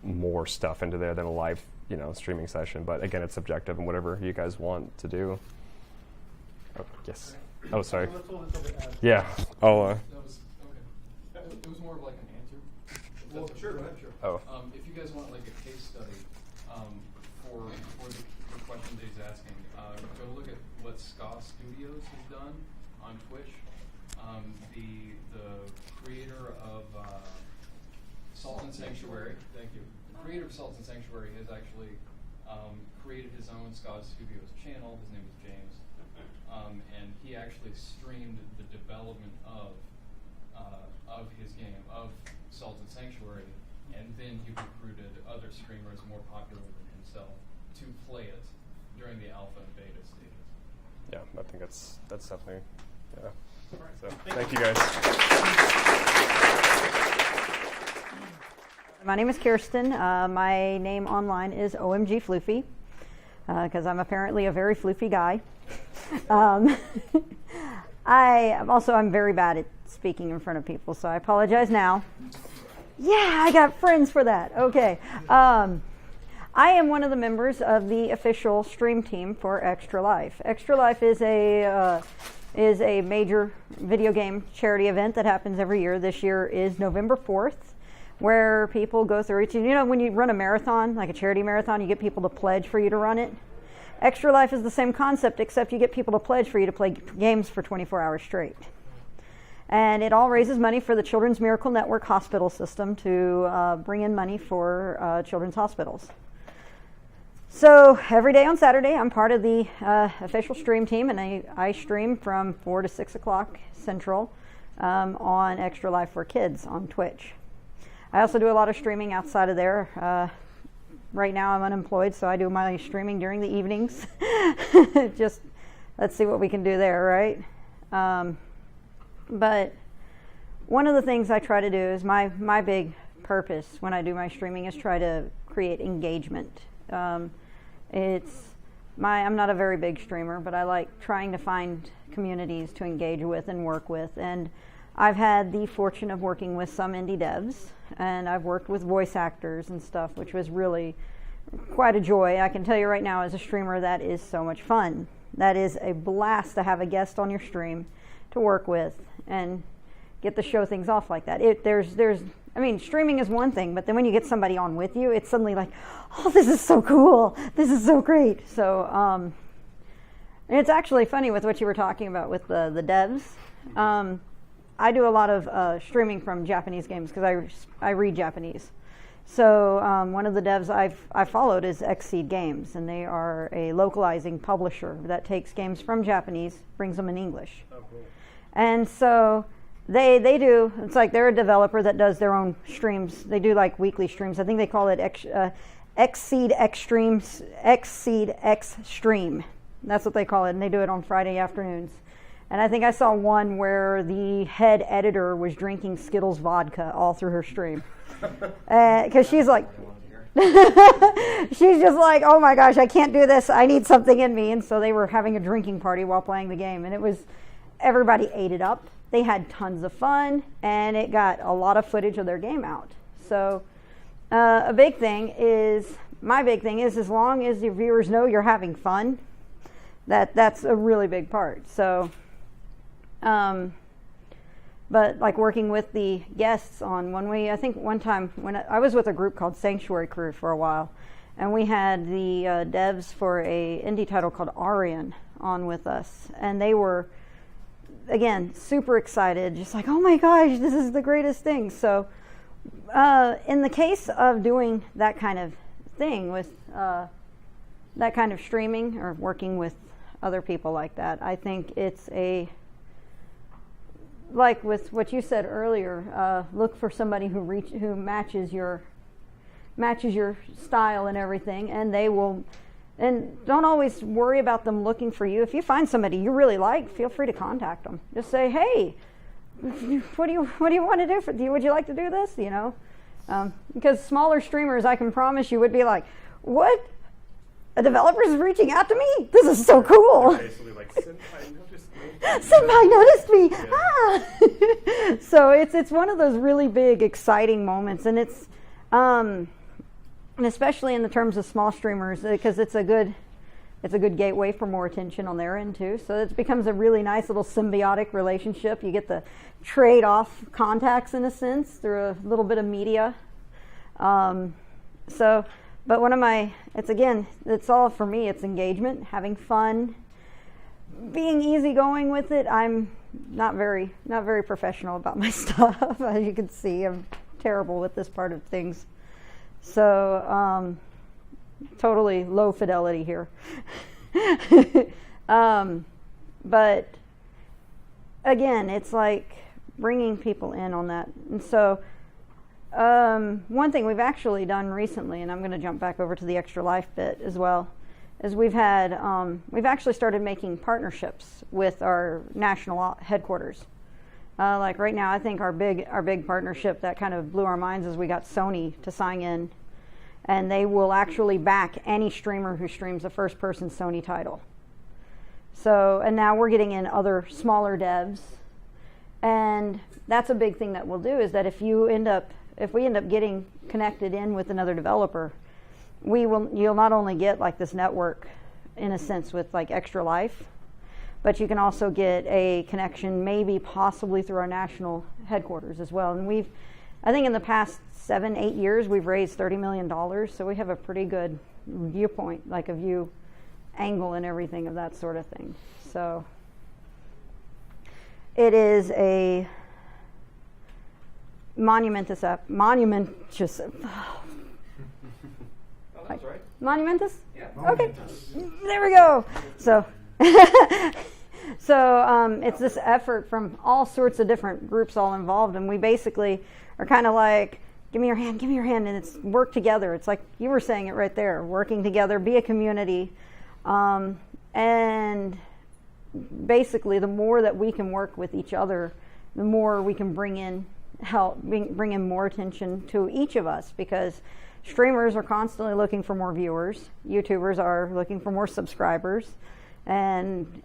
more stuff into there than a live streaming session. But again, it's subjective and whatever you guys want to do. Oh, yes. Oh, sorry. Yeah. Oh. That was okay. It was more of like an answer. Well, sure, go ahead, sure. Oh. If you guys want like a case study for the questions he's asking, go look at what Ska Studios has done on Twitch. The creator of Salt and Sanctuary, thank you. The creator of Salt and Sanctuary has actually created his own Ska Studios channel. His name is James, and he actually streamed the development of his game, of Salt and Sanctuary, and then he recruited other streamers more popular than himself to play it during the alpha and beta stages. Yeah, I think that's definitely, yeah. So, thank you guys. My name is Kirsten. My name online is OMG Floofy, because I'm apparently a very floofy guy. I'm very bad at speaking in front of people, so I apologize now. Yeah, I got friends for that. Okay. I am one of the members of the official stream team for Extra Life. Extra Life is a major video game charity event that happens every year. This year is November 4th, where people go through it. When you run a marathon, like a charity marathon, you get people to pledge for you to run it. Extra Life is the same concept, except you get people to pledge for you to play games for 24 hours straight. And it all raises money for the Children's Miracle Network hospital system to bring in money for children's hospitals. So every day on Saturday, I'm part of the official stream team, and I stream from 4 to 6 o'clock Central on Extra Life for Kids on Twitch. I also do a lot of streaming outside of there. Right now I'm unemployed, so I do my streaming during the evenings. Just let's see what we can do there, right? But one of the things I try to do is my big purpose when I do my streaming is try to create engagement. I'm not a very big streamer, but I like trying to find communities to engage with and work with. And I've had the fortune of working with some indie devs, and I've worked with voice actors and stuff, which was really quite a joy. I can tell you right now, as a streamer, that is so much fun. That is a blast to have a guest on your stream to work with and get to show things off like that. Streaming is one thing, but then when you get somebody on with you, it's suddenly like, oh, this is so cool. This is so great. So and it's actually funny with what you were talking about with the devs. I do a lot of streaming from Japanese games because I read Japanese. So one of the devs I followed is Xseed Games, and they are a localizing publisher that takes games from Japanese, brings them in English. Oh, cool. And so they do, it's like they're a developer that does their own streams. They do like weekly streams. I think they call it Xseed X Stream. That's what they call it, and they do it on Friday afternoons. And I think I saw one where the head editor was drinking Skittles vodka all through her stream. Because she's like, she's just like, oh my gosh, I can't do this. I need something in me. And so they were having a drinking party while playing the game. And everybody ate it up. They had tons of fun, and it got a lot of footage of their game out. So my big thing is as long as your viewers know you're having fun, that's a really big part. So, but like working with the guests on I think one time when I was with a group called Sanctuary Crew for a while, and we had the devs for a indie title called Arian on with us, and they were, again, super excited, just like, oh my gosh, this is the greatest thing. So in the case of doing that kind of thing with that kind of streaming or working with other people like that, I think it's like with what you said earlier, look for somebody who matches your style and everything, and they will. And don't always worry about them looking for you. If you find somebody you really like, feel free to contact them. Just say, hey, what do you want to do? Would you like to do this? You know, because smaller streamers, I can promise you, would be like, what? A developer is reaching out to me? This is so cool. Basically, like, Senpai noticed me. Senpai noticed me. Yeah. Ah. So it's one of those really big, exciting moments, and it's and especially in the terms of small streamers, because it's a good gateway for more attention on their end too. So it becomes a really nice little symbiotic relationship. You get to trade off contacts in a sense through a little bit of media. But it's all for me. It's engagement, having fun, being easygoing with it. I'm not very professional about my stuff, as you can see. I'm terrible with this part of things. So, totally low fidelity here. But again, it's like bringing people in on that. And so, one thing we've actually done recently, and I'm going to jump back over to the Extra Life bit as well, is we've actually started making partnerships with our national headquarters. Like right now, I think our big partnership that kind of blew our minds is we got Sony to sign in, and they will actually back any streamer who streams a first-person Sony title. So, and now we're getting in other smaller devs, and that's a big thing that we'll do, is that if we end up getting connected in with another developer, you'll not only get like this network in a sense with like Extra Life, but you can also get a connection, maybe possibly through our national headquarters as well. And I think in the past 7-8 years, we've raised $30 million. So we have a pretty good viewpoint, like a view angle and everything of that sort of thing. So it is a monumentous. Oh, that's right. Monumentous? Yeah. Okay. There we go. So. It's this effort from all sorts of different groups all involved, and we basically are kind of like, give me your hand, and it's work together. It's like you were saying it right there, working together, be a community, and basically the more that we can work with each other, the more we can bring in more attention to each of us, because streamers are constantly looking for more viewers, YouTubers are looking for more subscribers, and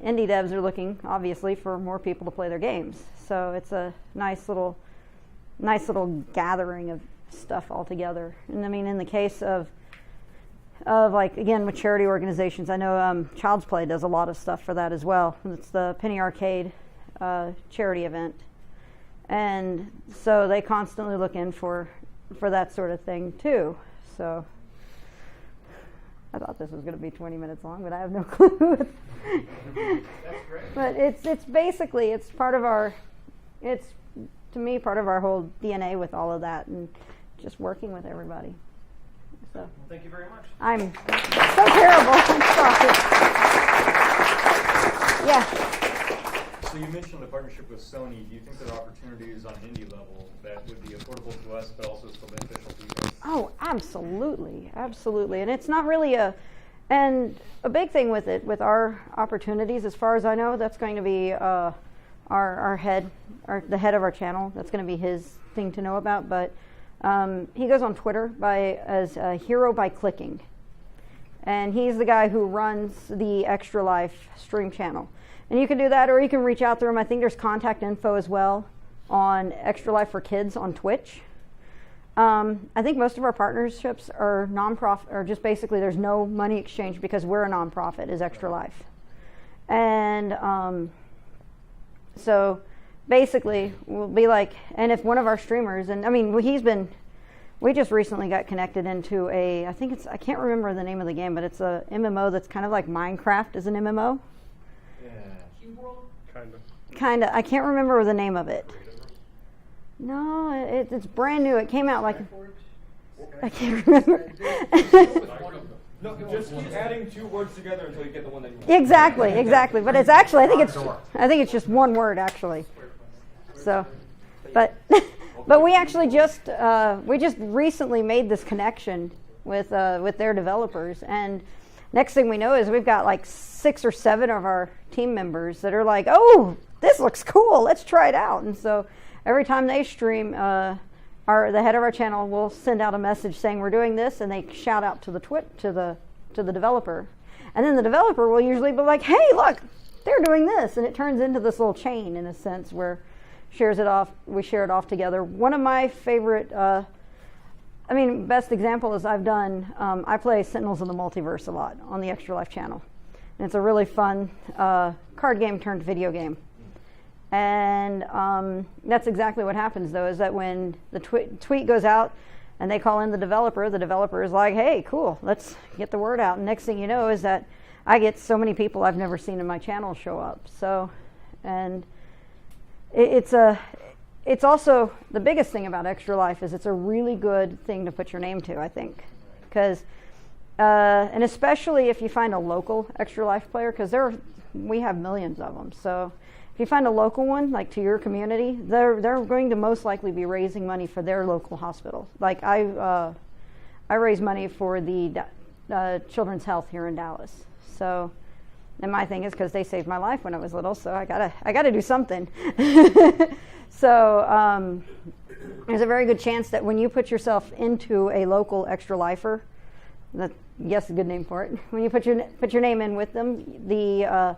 indie devs are looking, obviously, for more people to play their games. So it's a nice little gathering of stuff all together. And I mean, in the case of like, again, with charity organizations, I know Child's Play does a lot of stuff for that as well. It's the Penny Arcade charity event. And so they constantly look in for that sort of thing too. So I thought this was going to be 20 minutes long, but I have no clue. That's great. But it's basically, it's to me part of our whole DNA with all of that, and just working with everybody. So Well, thank you very much. I'm so terrible. I'm sorry. Yeah. So you mentioned the partnership with Sony. Do you think there are opportunities on an indie level that would be affordable to us, but also still beneficial to you guys? Oh, absolutely, absolutely. And it's not really a big thing with it, with our opportunities, as far as I know, that's going to be the head of our channel. That's going to be his thing to know about. But he goes on Twitter as Hero by Clicking. And he's the guy who runs the Extra Life stream channel. And you can do that, or you can reach out to him. I think there's contact info as well on Extra Life for Kids on Twitch. I think most of our partnerships are nonprofit, or just basically there's no money exchange because we're a nonprofit, is Extra Life. And so basically we'll be like, and if one of our streamers, and I mean, we just recently got connected into I can't remember the name of the game, but it's a MMO that's kind of like Minecraft is an MMO. Kind of. I can't remember the name of it. No, it's brand new. It came out like I can't remember. No, just keep adding two words together until you get the one that you want. Exactly. But it's actually I think it's just one word actually. So, but we actually just recently made this connection with their developers, and next thing we know is we've got like 6 or 7 of our team members that are like, oh, this looks cool, let's try it out. And so every time they stream, the head of our channel will send out a message saying we're doing this, and they shout out to the developer, and then the developer will usually be like, hey, look, they're doing this, and it turns into this little chain in a sense where we share it off together. One of my favorite best example is I play Sentinels of the Multiverse a lot on the Extra Life channel. And it's a really fun card game turned video game. And that's exactly what happens, though, is that when the tweet goes out and they call in the developer is like, hey, cool, let's get the word out. And next thing you know is that I get so many people I've never seen in my channel show up. So, and it's also, the biggest thing about Extra Life is it's a really good thing to put your name to, I think. Because, and especially if you find a local Extra Life player, because we have millions of them. So if you find a local one, like to your community, they're going to most likely be raising money for their local hospital. Like I raise money for the Children's Health here in Dallas. So, and my thing is because they saved my life when I was little, so I gotta do something. So there's a very good chance that when you put yourself into a local Extra Lifer, yes, a good name for it. When you put your name in with them, the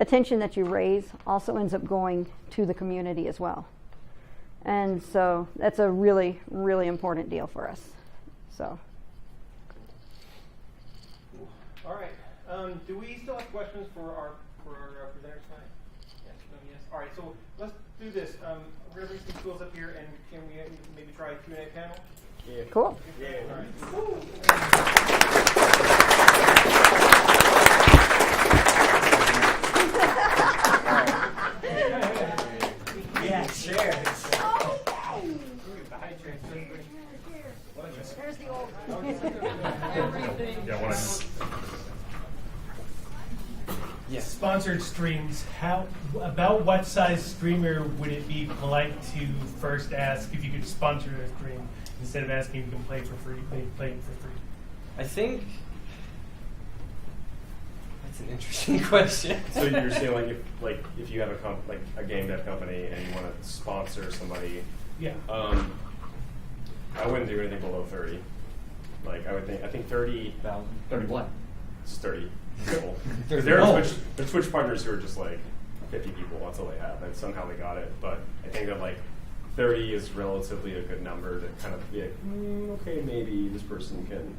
attention that you raise also ends up going to the community as well. And so that's a really, really important deal for us. So. All right. Do we still have questions for our presenters tonight? Yes. No, yes. All right. So let's do this. We're gonna bring some tools up here, and can we maybe try a Q&A panel? Yeah. Cool. Yeah. All right. Yeah, sure. There's the old Yes. Sponsored streams. About what size streamer would it be polite to first ask if you could sponsor a stream instead of asking if you can play for free? Play for free. I think that's an interesting question. So you're saying if you have a game dev company and you want to sponsor somebody, yeah. I wouldn't do anything below 30. I think 30,000. 31. It's 30 people. There are Twitch partners who are just 50 people. That's all they have, and somehow they got it. But I think that 30 is relatively a good number to kind of be okay, maybe this person can.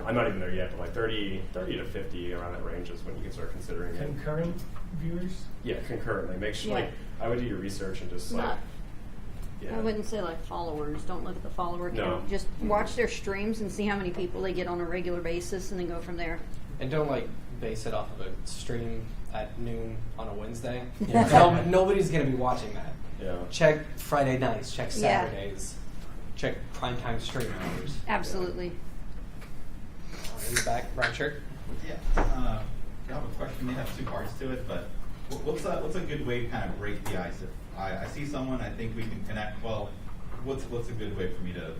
I'm not even there yet, but 30 to 50 around that range is when you can start considering concurrent viewers. Yeah, concurrently. Make sure I would do your research and just I wouldn't say followers. Don't look at the follower count. No. Just watch their streams and see how many people they get on a regular basis, and then go from there. And don't base it off of a stream at noon on a Wednesday. Nobody's gonna be watching that. Yeah. Check Friday nights. Check Saturdays. Check primetime stream hours. Absolutely. In the back, brown shirt. Yeah. I have a question. May have 2 parts to it, but what's a good way to kind of break the ice? If I see someone, I think we can connect. Well, what's a good way for me to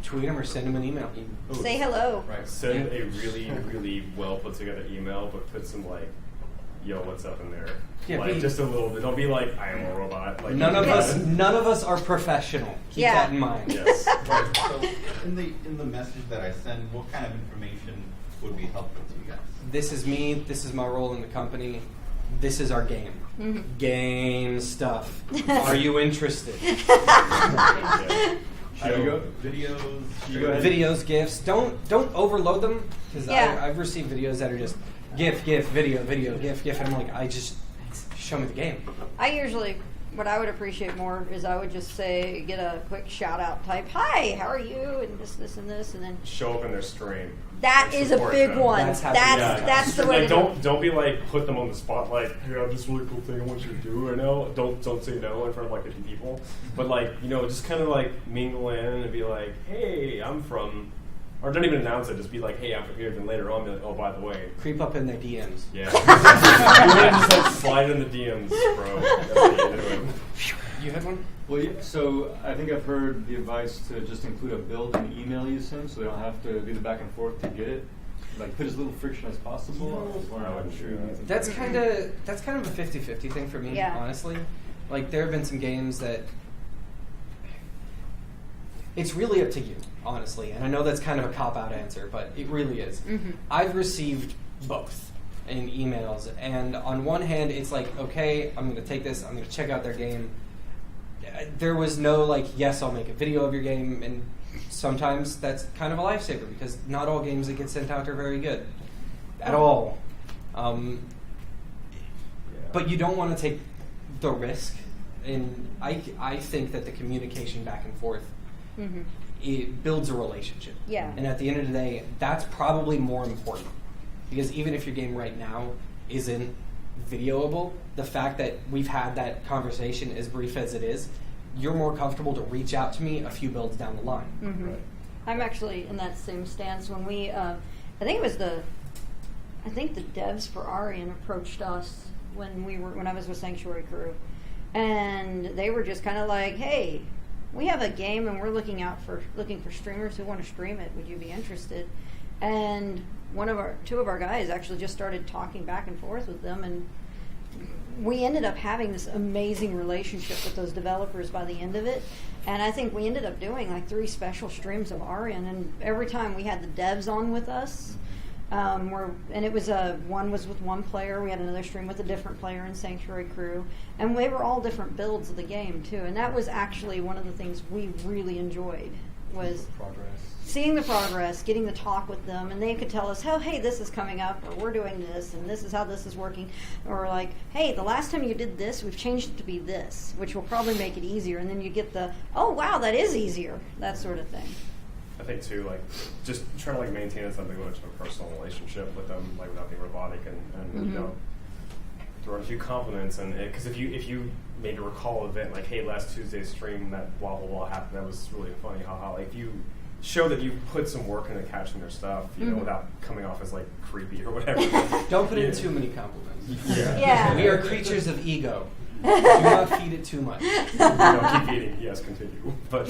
tweet them or send them an email? Say hello. Right. Send a really, really well put together email, but put some yo, what's up in there? Yeah, just a little bit. Don't be I am a robot. None of us are professional. Keep that in mind. Yes. Right. So in the message that I send, what kind of information would be helpful to you guys? This is me. This is my role in the company. This is our game. Mm-hmm. Game stuff. Are you interested? Videos, GIFs. Don't overload them, because I've received videos that are just GIF, video, GIF, and I'm I just show me the game. What I would appreciate more is I would just get a quick shout out type, hi, how are you, and this, and this, and then show up in their stream. That is a big one. That's the way. Don't be put them on the spot. I have this really cool thing I want you to do right now. Don't say no in front of 50 people. But just kind of mingle in and be hey, I'm from. Or don't even announce it. Just be hey, I'm from here. Then later on, be oh, by the way, creep up in their DMs. Yeah, you want to just slide in the DMs, bro. That's what you're doing. You had one? Well, yeah, so I think I've heard the advice to just include a build in the email you send, so they don't have to do the back and forth to get it. Like, put as little friction as possible. That's kind of a 50-50 thing for me, honestly. Like, there have been some games that it's really up to you, honestly. And I know that's kind of a cop-out answer, but it really is. Mm-hmm. I've received both in emails, and on one hand, it's like, okay, I'm going to take this, I'm going to check out their game. There was no, like, yes, I'll make a video of your game, and sometimes that's kind of a lifesaver, because not all games that get sent out are very good at all. But you don't want to take the risk, and I think that the communication back and forth, it builds a relationship. Yeah. And at the end of the day, that's probably more important, because even if your game right now isn't videoable, the fact that we've had that conversation, as brief as it is, you're more comfortable to reach out to me a few builds down the line. Mm-hmm. Right. I'm actually in that same stance. When we, I think the devs for Arian approached us when I was with Sanctuary Crew, and they were just kind of like, "Hey, we have a game and we're looking for streamers who want to stream it. Would you be interested?" And two of our guys actually just started talking back and forth with them, and we ended up having this amazing relationship with those developers by the end of it. And I think we ended up doing like 3 special streams of Arian, and every time we had the devs on with us, and it was one was with one player, we had another stream with a different player in Sanctuary Crew, and they were all different builds of the game too. And that was actually one of the things we really enjoyed, was seeing the progress, getting the talk with them, and they could tell us, "Oh, hey, this is coming up, or we're doing this, and this is how this is working," or like, "Hey, the last time you did this, we've changed it to be this," which will probably make it easier. And then you get the, "Oh, wow, that is easier," that sort of thing. I think too, like, just trying to like maintain something much of a personal relationship with them, like without being robotic, and you know, throw in a few compliments, and because if you maybe recall an event like, "Hey, last Tuesday's stream, that blah blah blah happened, that was really funny, haha," like, if you show that you put some work into catching their stuff, you know, without coming off as like creepy or whatever. Don't put in too many compliments. Yeah. We are creatures of ego. Do not feed it too much. Keep eating. Yes, continue. But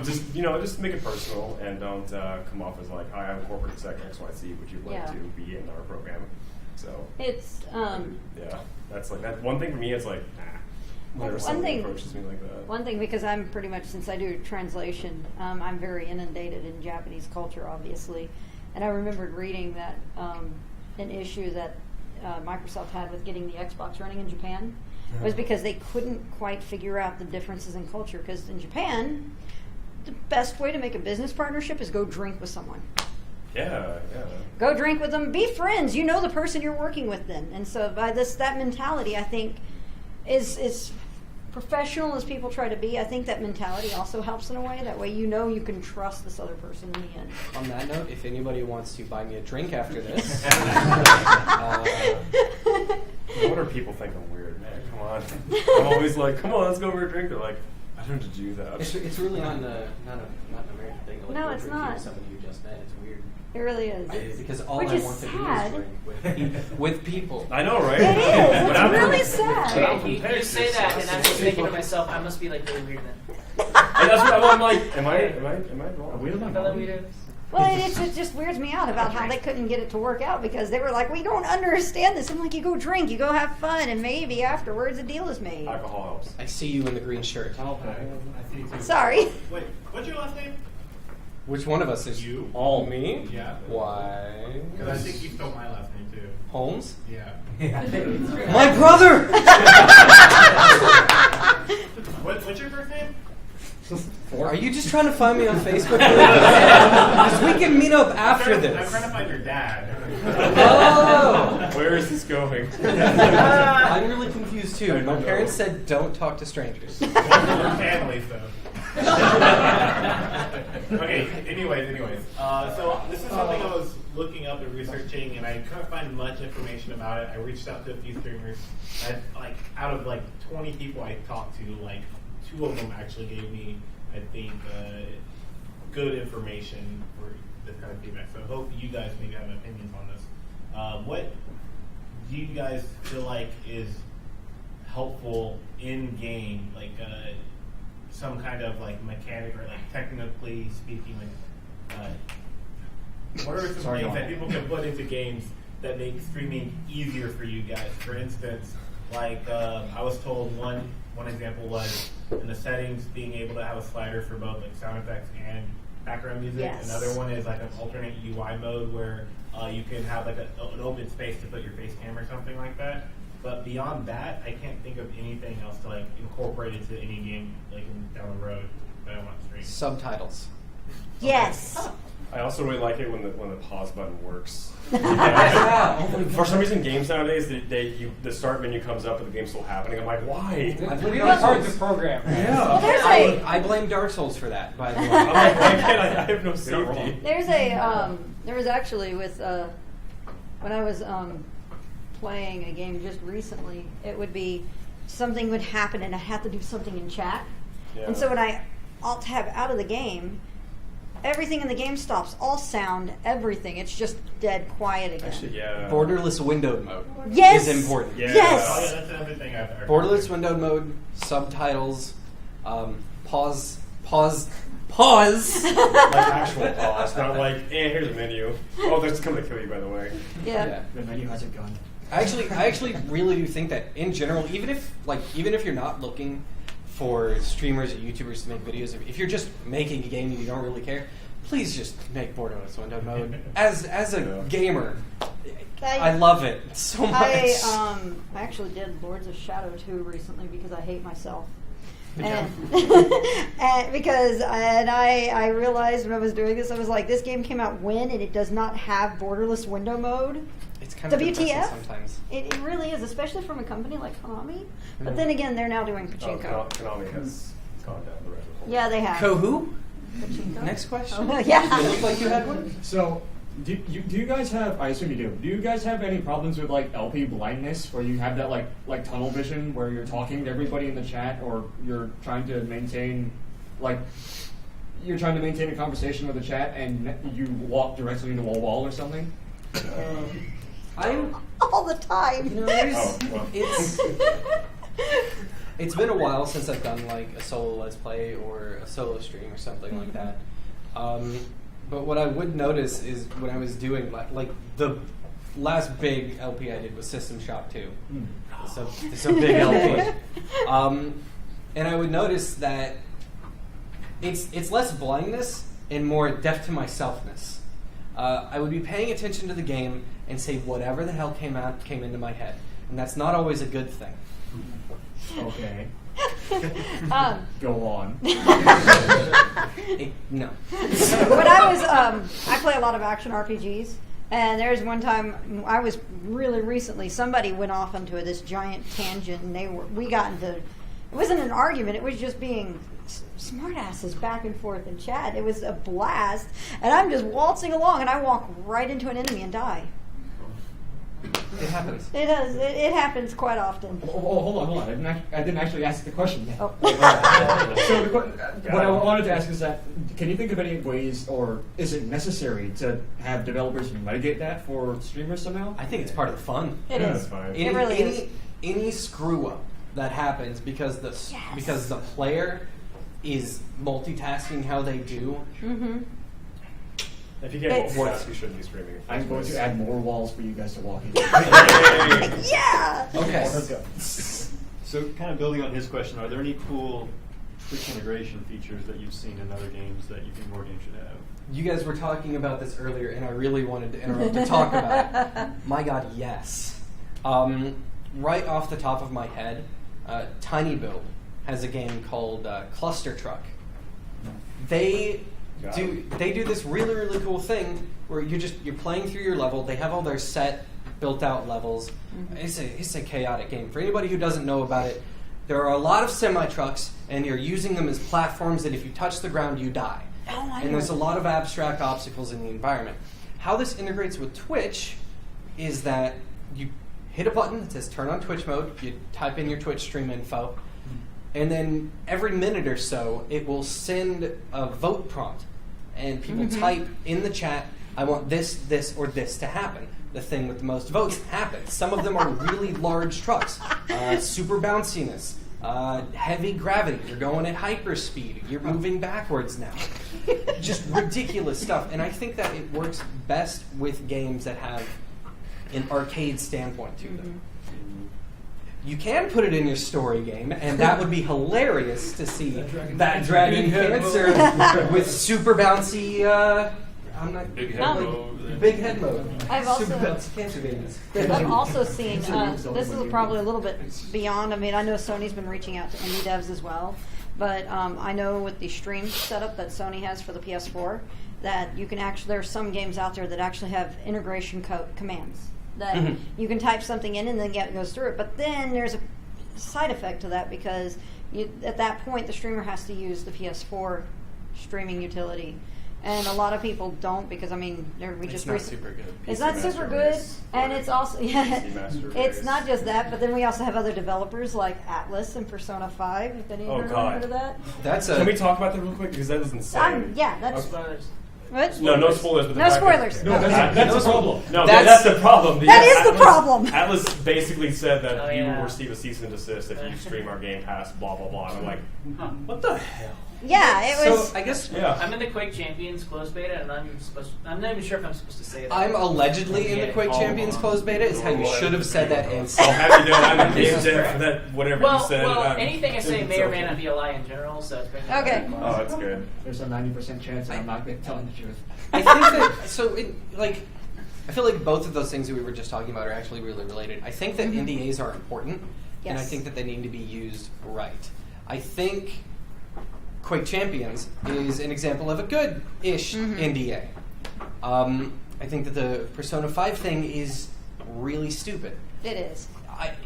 just make it personal, and don't come off as like, "Hi, I'm corporate exec XYZ. Would you like to be in our program?" So it's that's like that. One thing for me is like, whenever somebody approaches me like that. One thing, because I'm pretty much, since I do translation, I'm very inundated in Japanese culture, obviously, and I remembered reading that an issue that Microsoft had with getting the Xbox running in Japan was because they couldn't quite figure out the differences in culture. Because in Japan, the best way to make a business partnership is go drink with someone. Yeah. Go drink with them, be friends. You know the person you're working with then. And so by that mentality, I think, is professional as people try to be, I think that mentality also helps in a way. That way you know you can trust this other person in the end. On that note, if anybody wants to buy me a drink after this. What are people think I'm weird, man? Come on. I'm always like, "Come on, let's go over a drink." They're like, "I don't have to do that." It's really not an American thing to like No, go it's drinking not. with somebody you just met. It's weird. It really is. Because all Which I is want to sad. do is drink with people. I know, right? It is. It's really sad. You say that, and I'm just thinking to myself, I must be like really weird then. And that's what I'm like. Am I wrong? We don't Fellow weirdos. Well, it just weirds me out about how they couldn't get it to work out, because they were like, "We don't understand this." I'm like, "You go drink, you go have fun, and maybe afterwards a deal is made." Alcohol helps. I see you in the green shirt. Sorry. Wait, what's your last name? Which one of us is you? All me? Yeah. Why? Because I think you stole my last name too. Holmes? Yeah. My brother! What's your first name? Are you just trying to find me on Facebook? Because we can meet up after I'm this. trying to find your dad. Oh! Where is this going? I'm really confused too. My parents said don't talk to strangers. We're families though. Okay, anyways. So this is something I was looking up and researching, and I couldn't find much information about it. I reached out to a few streamers. Out of 20 people I talked to, 2 of them actually gave me, I think, good information for this kind of feedback. So I hope you guys maybe have opinions on this. What do you guys feel like is helpful in game, like some kind of like mechanic or like technically speaking, like what are some things that people can put into games that make streaming easier for you guys? For instance, like I was told one example was in the settings being able to have a slider for both like sound effects and background music. Yes. Another one is like an alternate UI mode where you can have like an open space to put your face cam or something like that. But beyond that, I can't think of anything else to like incorporate into any game like down the road that I want to stream. Subtitles. Yes. I also really like it when the pause button works. Yeah. For some reason, games nowadays, the start menu comes up and the game's still happening. I'm like, why? It's really hard to program. Yeah. I blame Dark Souls for that, by the way. I'm like, why can't I have no safety. There's a there was actually with when I was playing a game just recently, it would be something would happen and I had to do something in chat, and so when I alt tab out of the game, everything in the game stops, all sound, everything. It's just dead quiet again. Actually, yeah. Borderless windowed mode Yes! is important. Yeah. Yes! Oh, yeah, that's everything I've heard. Borderless windowed mode, subtitles, pause. Like actual pause, not like, here's a menu. Oh, that's coming to kill you, by the way. Yeah. The menu has a gun. I actually really do think that in general, even if you're not looking for streamers or YouTubers to make videos, if you're just making a game and you don't really care, please just make borderless window mode. As a gamer, I love it so much. I actually did Lords of Shadow 2 recently because I hate myself. And I realized when I was doing this, I was like, this game came out when, and it does not have borderless window mode. It's kind of depressing WTF? sometimes. It really is, especially from a company like Konami. But then again, they're now doing Pachinko. Konami has gone down the rabbit hole. Yeah, they have. Who? Pachinko. Next question. Oh, yeah. You look like you had one. So, do you guys have? I assume you do. Do you guys have any problems with like LP blindness, where you have that like tunnel vision, where you're talking to everybody in the chat, or you're trying to maintain a conversation with the chat, and you walk directly into a wall or something? All the time. You know, it's been a while since I've done like a solo Let's Play or a solo stream or something like that. But what I would notice is when I was doing like the last big LP I did was System Shock 2. It's a big LP. And I would notice that it's less blindness and more deaf to myselfness. I would be paying attention to the game and say whatever the hell came into my head, and that's not always a good thing. Okay. Go on. No. When I was, I play a lot of action RPGs, and there's one time I was really recently. Somebody went off into this giant tangent, and we got into. It wasn't an argument. It was just being smartasses back and forth in chat. It was a blast, and I'm just waltzing along, and I walk right into an enemy and die. It happens. It does. It happens quite often. Hold on. I didn't actually ask the question yet. Oh. So what I wanted to ask is that, can you think of any ways, or is it necessary to have developers mitigate that for streamers somehow? I think it's part of the fun. It is. It really is. Any screw up that happens because the player is multitasking how they do. Mm-hmm. If you get multitask, you shouldn't be streaming. I'm going to add more walls for you guys to walk into. Yeah. Okay. Let's go. So, kind of building on his question, are there any cool Twitch integration features that you've seen in other games that you think more games should have? You guys were talking about this earlier, and I really wanted to interrupt to talk about it. My God, yes. Right off the top of my head, Tiny Build has a game called Cluster Truck. They do this really, really cool thing where you're playing through your level. They have all their set, built-out levels. Mm-hmm. It's a chaotic game. For anybody who doesn't know about it, there are a lot of semi-trucks, and you're using them as platforms that if you touch the ground, you die. And there's a lot of abstract obstacles in the environment. How this integrates with Twitch is that you hit a button that says turn on Twitch mode, you type in your Twitch stream info, and then every minute or so, it will send a vote prompt. And people type in the chat, I want this, or this to happen. The thing with the most votes happens. Some of them are really large trucks. super bounciness, heavy gravity. You're going at hyperspeed. You're moving backwards now. Just ridiculous stuff. And I think that it works best with games that have an arcade standpoint to them. You can put it in your story game, and that would be hilarious to see that Dragon Cancer with super bouncy. Big head mode. Big head mode. I've also- super bouncy cancer babies. I've also seen, this is probably a little bit beyond, I mean, I know Sony's been reaching out to indie devs as well, but I know with the stream setup that Sony has for the PS4, that you can actually, there are some games out there that actually have integration commands. That you can type something in and then it goes through it. But then there's a side effect to that because at that point the streamer has to use the PS4 streaming utility. And a lot of people don't because, I mean, it's not super good. It's not super good, and it's also, it's not just that, but then we also have other developers like Atlas and Persona 5. If any of you heard of that? Can we talk about that real quick? Because that was insane. That's... Spoilers. What? No spoilers. But no spoilers. No, that's the problem. No, that's the problem. That is the problem. Atlas basically said that you will receive a cease and desist if you stream our game past blah blah blah. And I'm like, what the hell? Yeah, it was. So I guess I'm in the Quake Champions closed beta, and I'm not even sure if I'm supposed to say that. I'm allegedly in the Quake Champions closed beta. Is how you should have said that. And I'll have you know I'm a game dev for that. Whatever you said. Well, anything I say may or may not be a lie in general. So it's okay. Oh, that's good. There's a 90% chance that I'm not telling the truth. I think that I feel like both of those things that we were just talking about are actually really related. I think that NDAs are important, and I think that they need to be used right. I think Quake Champions is an example of a good-ish NDA. I think that the Persona 5 thing is really stupid. It is.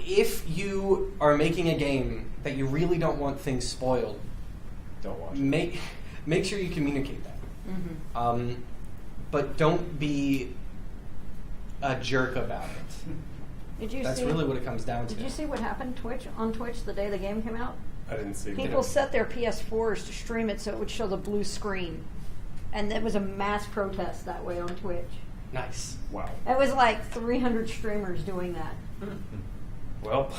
If you are making a game that you really don't want things spoiled, don't watch it. Make sure you communicate that. But don't be a jerk about it. That's really what it comes down to. Did you see what happened on Twitch the day the game came out? I didn't see. People set their PS4s to stream it so it would show the blue screen, and there was a mass protest that way on Twitch. Nice. Wow. It was like 300 streamers doing that. Well,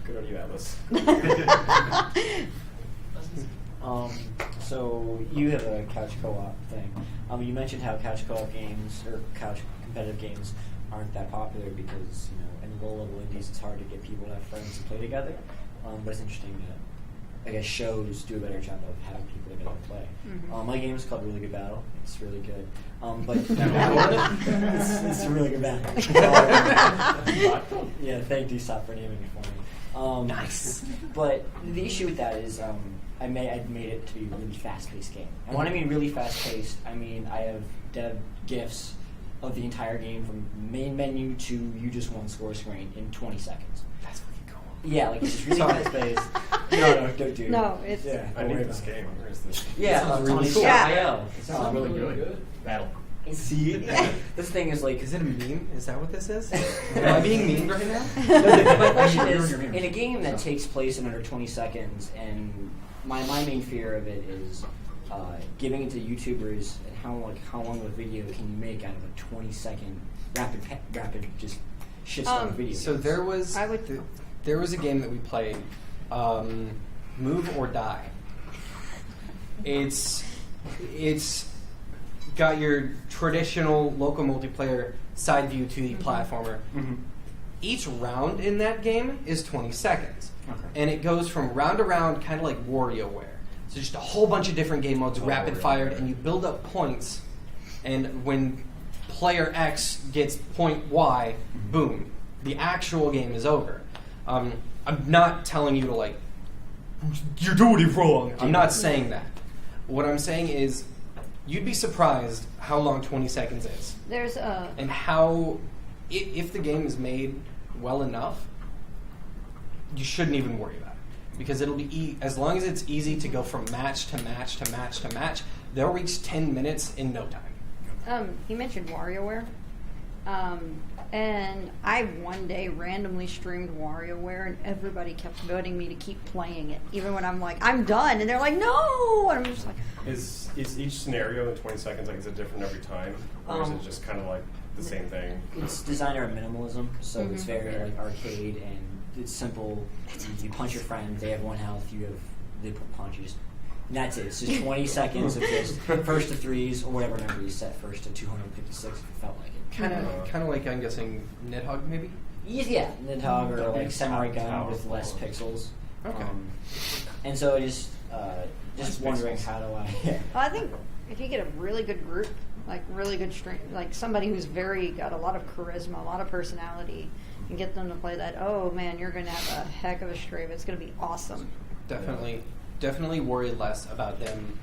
good on you, Atlas. So you have a couch co-op thing. You mentioned how couch co-op games or couch competitive games aren't that popular because in low-level indies it's hard to get people to have friends to play together. But it's interesting that I guess shows do a better job of having people together to play. My game is called Really Good Battle. It's really good. But it's a really good battle. Yeah, thank D-Stop for naming it for me. Nice. But the issue with that is I made it to be a really fast-paced game. And when I mean really fast-paced, I mean I have dev GIFs of the entire game from main menu to you just won score screen in 20 seconds. That's fucking cool. Yeah, like it's just really fast-paced. No, don't do it. No, it's... Yeah, I need this game. Where is this? Yeah, it's really cool. Yeah. It sounds really good. Battle. See, this thing is like... Is it a meme? Is that what this is? Am I being memed right now? My question is, in a game that takes place in under 20 seconds, and my main fear of it is giving it to YouTubers, and how long of a video can you make out of a 20-second rapid just shitstorm video? So there was a game that we played, Move or Die. It's got your traditional local multiplayer side view 2D platformer. Each round in that game is 20 seconds. And it goes from round to round, kind of like WarioWare. So just a whole bunch of different game modes, rapid fired, and you build up points. And when player X gets point Y, boom, the actual game is over. I'm not telling you to you're doing it wrong. I'm not saying that. What I'm saying is, you'd be surprised how long 20 seconds is. And how, if the game is made well enough, you shouldn't even worry about it. Because it'll be, as long as it's easy to go from match to match to match to match, they'll reach 10 minutes in no time. You mentioned WarioWare. And I one day randomly streamed WarioWare, and everybody kept voting me to keep playing it, even when I'm like, I'm done, and they're like, no, and I'm just like. Is each scenario in 20 seconds is it different every time, or is it just kind of like the same thing? It's designed around minimalism, so it's very arcade and it's simple. You punch your friend, they have 1 health, they punch, you just, and that's it. It's just 20 seconds of just first to threes, or whatever number you set first to 256 if it felt like it. Kind of like, I'm guessing, Nidhogg maybe? Yeah, Nidhogg or like Samurai Gun with less pixels. Okay. And so just wondering how do I... Well, I think if you get a really good group, like really good like somebody who's got a lot of charisma, a lot of personality, and get them to play that, oh man, you're going to have a heck of a strafe. It's going to be awesome. Definitely worry less about them.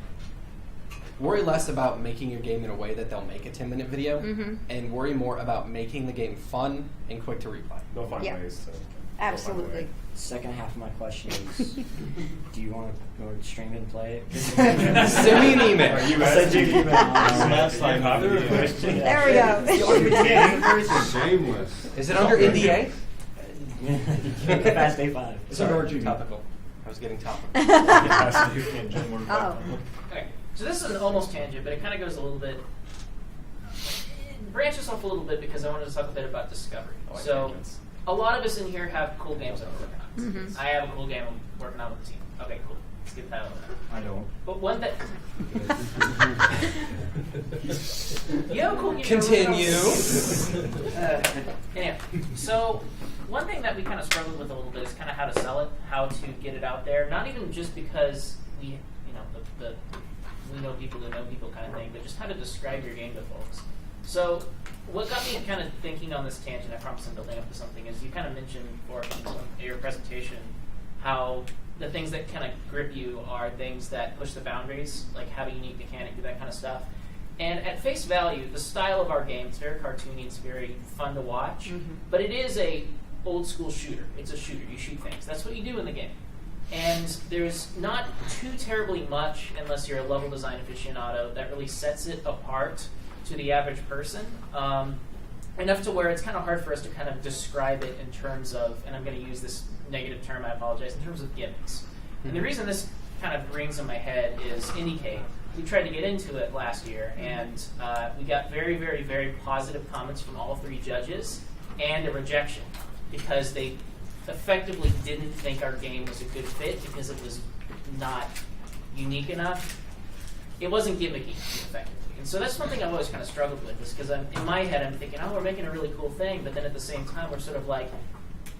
Worry less about making your game in a way that they'll make a 10-minute video, and worry more about making the game fun and quick to replay. They'll find ways to... Absolutely. Second half of my question is, do you want to go stream and play it? Send me an email. Send you an email. There we go. Shameless. Is it under NDA? Fast A5. It's under topical. I was getting topical. Okay, so this is an almost tangent, but it kind of goes a little bit, it branches off a little bit because I wanted to talk a bit about discovery. So, a lot of us in here have cool games that we're working on. I have a cool game I'm working on with the team. Okay, cool. Let's get that over there. I don't. But one that... you have a cool game. Continue. Anyhow, so one thing that we kind of struggled with a little bit is kind of how to sell it, how to get it out there. Not even just because we know people who know people kind of thing, but just how to describe your game to folks. So what got me kind of thinking on this tangent, I promise I'm building up to something, is you kind of mentioned in your presentation how the things that kind of grip you are things that push the boundaries, like have a unique mechanic, do that kind of stuff. And at face value, the style of our game, it's very cartoony, it's very fun to watch, but it is a old school shooter. It's a shooter. You shoot things. That's what you do in the game. And there's not too terribly much, unless you're a level design aficionado, that really sets it apart to the average person, enough to where it's kind of hard for us to kind of describe it in terms of, and I'm going to use this negative term, I apologize, in terms of gimmicks. And the reason this kind of rings in my head is Indicate. We tried to get into it last year, and we got very, very, very positive comments from all 3 judges, and a rejection, because they effectively didn't think our game was a good fit because it was not unique enough. It wasn't gimmicky, effectively. And so that's one thing I've always kind of struggled with, is because in my head I'm thinking, oh, we're making a really cool thing, but then at the same time we're sort of like,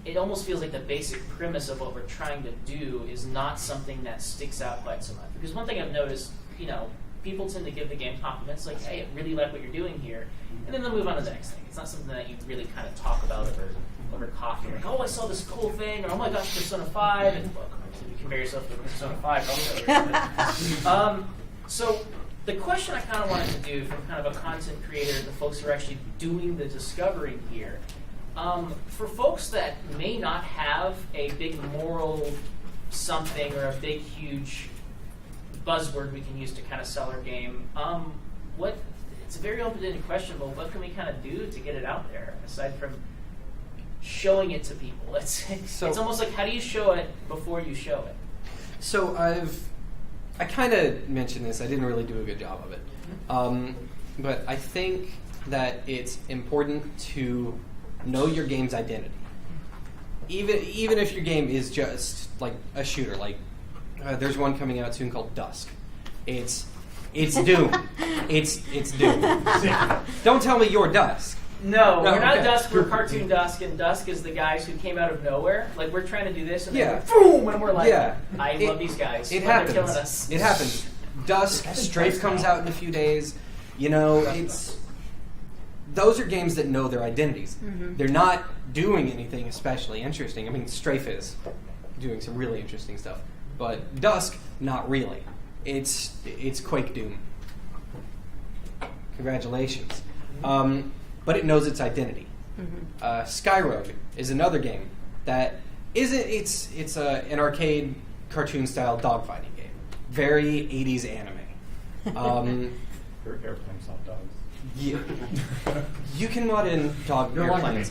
it almost feels like the basic premise of what we're trying to do is not something that sticks out quite so much. Because one thing I've noticed, people tend to give the game compliments, like, hey, I really like what you're doing here, and then they'll move on to the next thing. It's not something that you really kind of talk about over coffee. Like, oh, I saw this cool thing, or oh my gosh, Persona 5, and well, you compare yourself to Persona 5, probably. So the question I kind of wanted to do from kind of a content creator, the folks who are actually doing the discovering here, for folks that may not have a big moral something or a big, huge buzzword we can use to kind of sell our game, it's a very open-ended question, but what can we kind of do to get it out there, aside from showing it to people? It's almost like, how do you show it before you show it? So I kind of mentioned this. I didn't really do a good job of it. But I think that it's important to know your game's identity. Even if your game is just like a shooter, like there's one coming out soon called Dusk. It's Doom. it's Doom. Don't tell me you're Dusk. No, we're not Dusk, we're Cartoon Dusk, and Dusk is the guys who came out of nowhere. Like, we're trying to do this, and then boom, and we're like, I love these guys. It happens. They're killing us. It happens. Dusk, Strafe comes out in a few days. Those are games that know their identities. They're not doing anything especially interesting. I mean, Strafe is doing some really interesting stuff. But Dusk, not really. It's Quake Doom. Congratulations. But it knows its identity. Skyrogue is another game that it's an arcade cartoon style dogfighting game. Very 80s anime. Airplanes, not dogs. Yeah. You can mod in dog airplanes.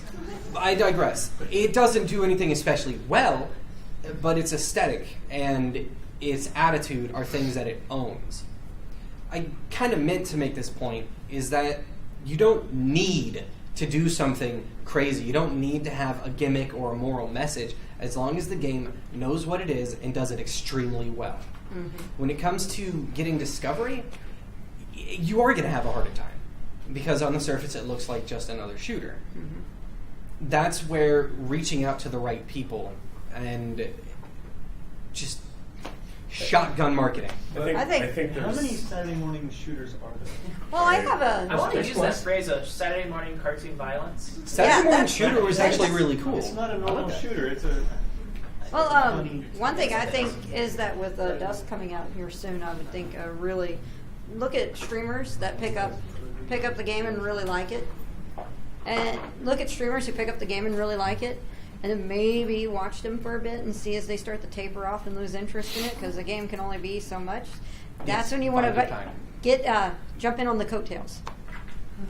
I digress. It doesn't do anything especially well, but its aesthetic and its attitude are things that it owns. I kind of meant to make this point, is that you don't need to do something crazy. You don't need to have a gimmick or a moral message, as long as the game knows what it is and does it extremely well. Mm-hmm. When it comes to getting discovery, you are going to have a harder time, because on the surface it looks like just another shooter. Mm-hmm. That's where reaching out to the right people and just shotgun marketing. I think how many Saturday morning shooters are there? Well, I have a. I want to use that phrase of Saturday morning cartoon violence. Saturday morning shooter was actually really cool. It's not a normal shooter. It's a. Well, one thing I think is that with Dust coming out here soon, I would think really look at streamers that pick up the game and really like it, and look at streamers who pick up the game and really like it, and then maybe watch them for a bit and see as they start to taper off and lose interest in it, because the game can only be so much. That's when you want to jump in on the coattails.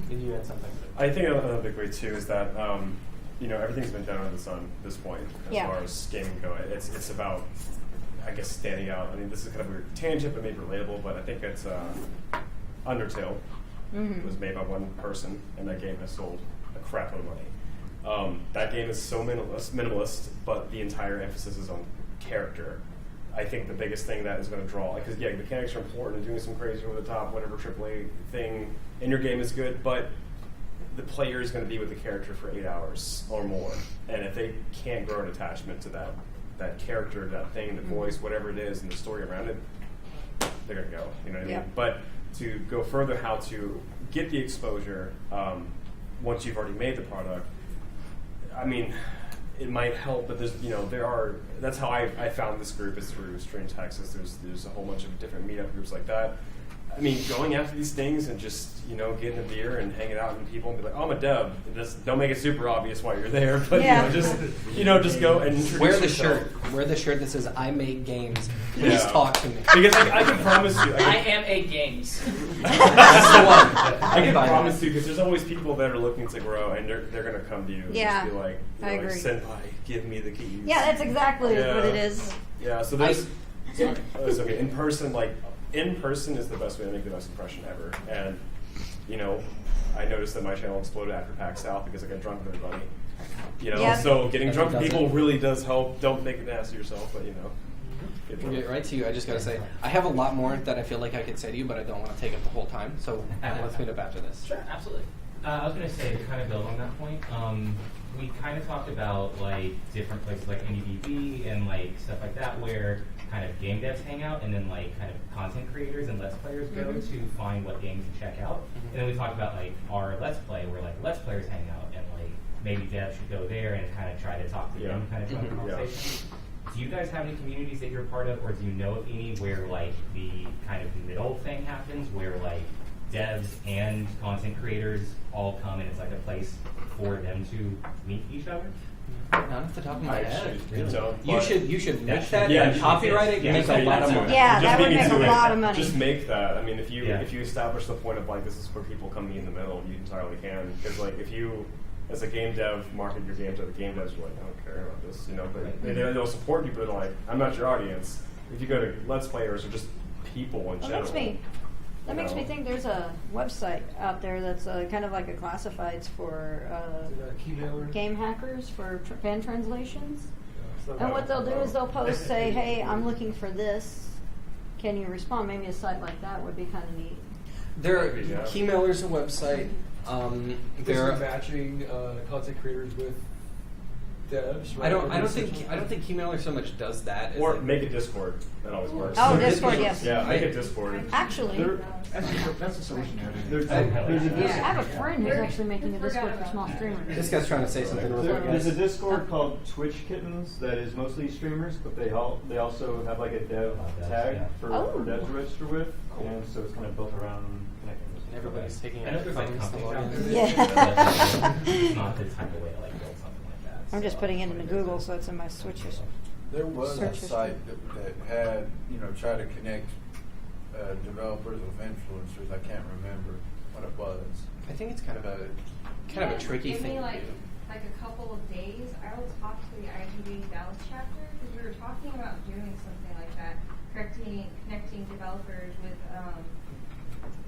Did you add something? I think another big way too is that everything's been done under the sun at this point as far as gaming go. It's about, I guess, standing out. I mean, this is kind of a weird tangent, but maybe relatable. But I think it's Undertale. Mm-hmm. Was made by one person, and that game has sold a crap load of money. That game is so minimalist, but the entire emphasis is on character. I think the biggest thing that is going to draw, because mechanics are important, and doing some crazy over the top, whatever AAA thing in your game is good, but the player is going to be with the character for 8 hours or more, and if they can't grow an attachment to that character, that thing, the voice, whatever it is, and the story around it, they're going to go. You know what I mean? But to go further, how to get the exposure once you've already made the product. I mean, it might help, but that's how I found this group, is through Stream Texas. There's a whole bunch of different meetup groups like that. I mean, going after these things and just, getting a beer and hanging out with people and be like, oh, I'm a dev. And just don't make it super obvious why you're there, but just go and introduce Wear the yourself. shirt. Wear the shirt that says, I make games. Please talk to me. Because I can promise you. I am a games. That's the one. I can promise you, because there's always people that are looking to grow, and they're going to come to you and just be like, I agree. Senpai, give me the keys. Yeah, that's exactly what it is. Yeah, so there's... it's okay. In person is the best way to make the best impression ever. And, I noticed that my channel exploded after PAX South because I got drunk with everybody. So getting drunk with people really does help. Don't make an ass of yourself, but, We'll get right to you. I just got to say, I have a lot more that I feel like I could say to you, but I don't want to take up the whole time. So let's meet up after this. Sure, absolutely. I was going to say, to kind of build on that point, we kind of talked about different places like IndieDB and stuff like that, where kind of game devs hang out, and then kind of content creators and Let's Players go to find what games to check out. And then we talked about our Let's Play, where Let's Players hang out, and maybe devs should go there and kind of try to talk to them, kind of join the conversation. Do you guys have any communities that you're part of, or do you know of any where the kind of middle thing happens, where devs and content creators all come and it's a place for them to meet each other? Not off the top of my head. Really. You should make that and copyright it and make a lot of money. Yeah, that would make a lot of money. Just make that. I mean, if you establish the point of this is where people come meet in the middle, you entirely can. Because if you, as a game dev, market your game to the game devs, you're I don't care about this, but they'll support you, but I'm not your audience. If you go to Let's Players or just people in general. That makes me think there's a website out there that's kind of like a classifieds for game hackers for fan translations. And what they'll do is they'll post, say, hey, I'm looking for this. Can you respond? Maybe a site like that would be kind of neat. Keymailer's a website. They're matching content creators with devs. Right? I don't think Keymailer so much does that. Or make a Discord. That always works. Oh, Discord, yes. Yeah, make a Discord. Actually, that's a solution. I have a friend who's actually making a Discord for small streamers. This guy's trying to say something real quick. There's a Discord called Twitch Kittens that is mostly streamers, but they also have a dev tag for devs to register with, and so it's kind of built around connecting. Everybody's taking I know there's companies out there. Yeah. It's not the type of way to build something like that. I'm just putting it into Google, so it's in my switches. There was a site that had, try to connect developers with influencers. I can't remember what it was. I think it's kind of a tricky thing to do. A couple of days, I will talk to the IGB Dallas chapter, because we were talking about doing something like that, connecting developers with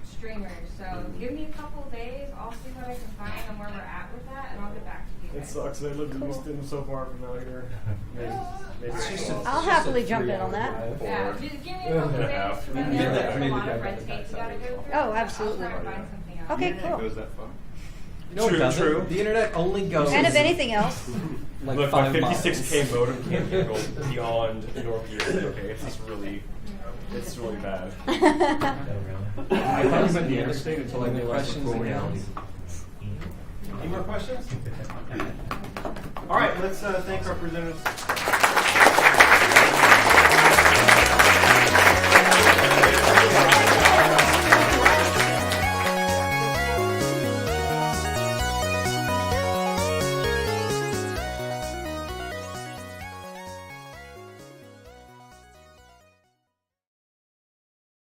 streamers. So give me a couple of days. I'll see what I can find and where we're at with that, and I'll get back to you It guys. sucks. I live in Houston, so far from out here. I'll happily jump in on that. Yeah, just give me a couple of days. And then there's a lot of red tape you gotta go through. Oh, absolutely. I'll try and find something else. Okay, It cool. goes that far. No, it doesn't. True. The internet only goes. And if anything else, like Look, my 5 miles. 56K modem can't go beyond Northeast. Okay, it's just really, it's really bad. I thought you meant the interstate until I realized the reality. Any more questions? All right, let's thank our presenters.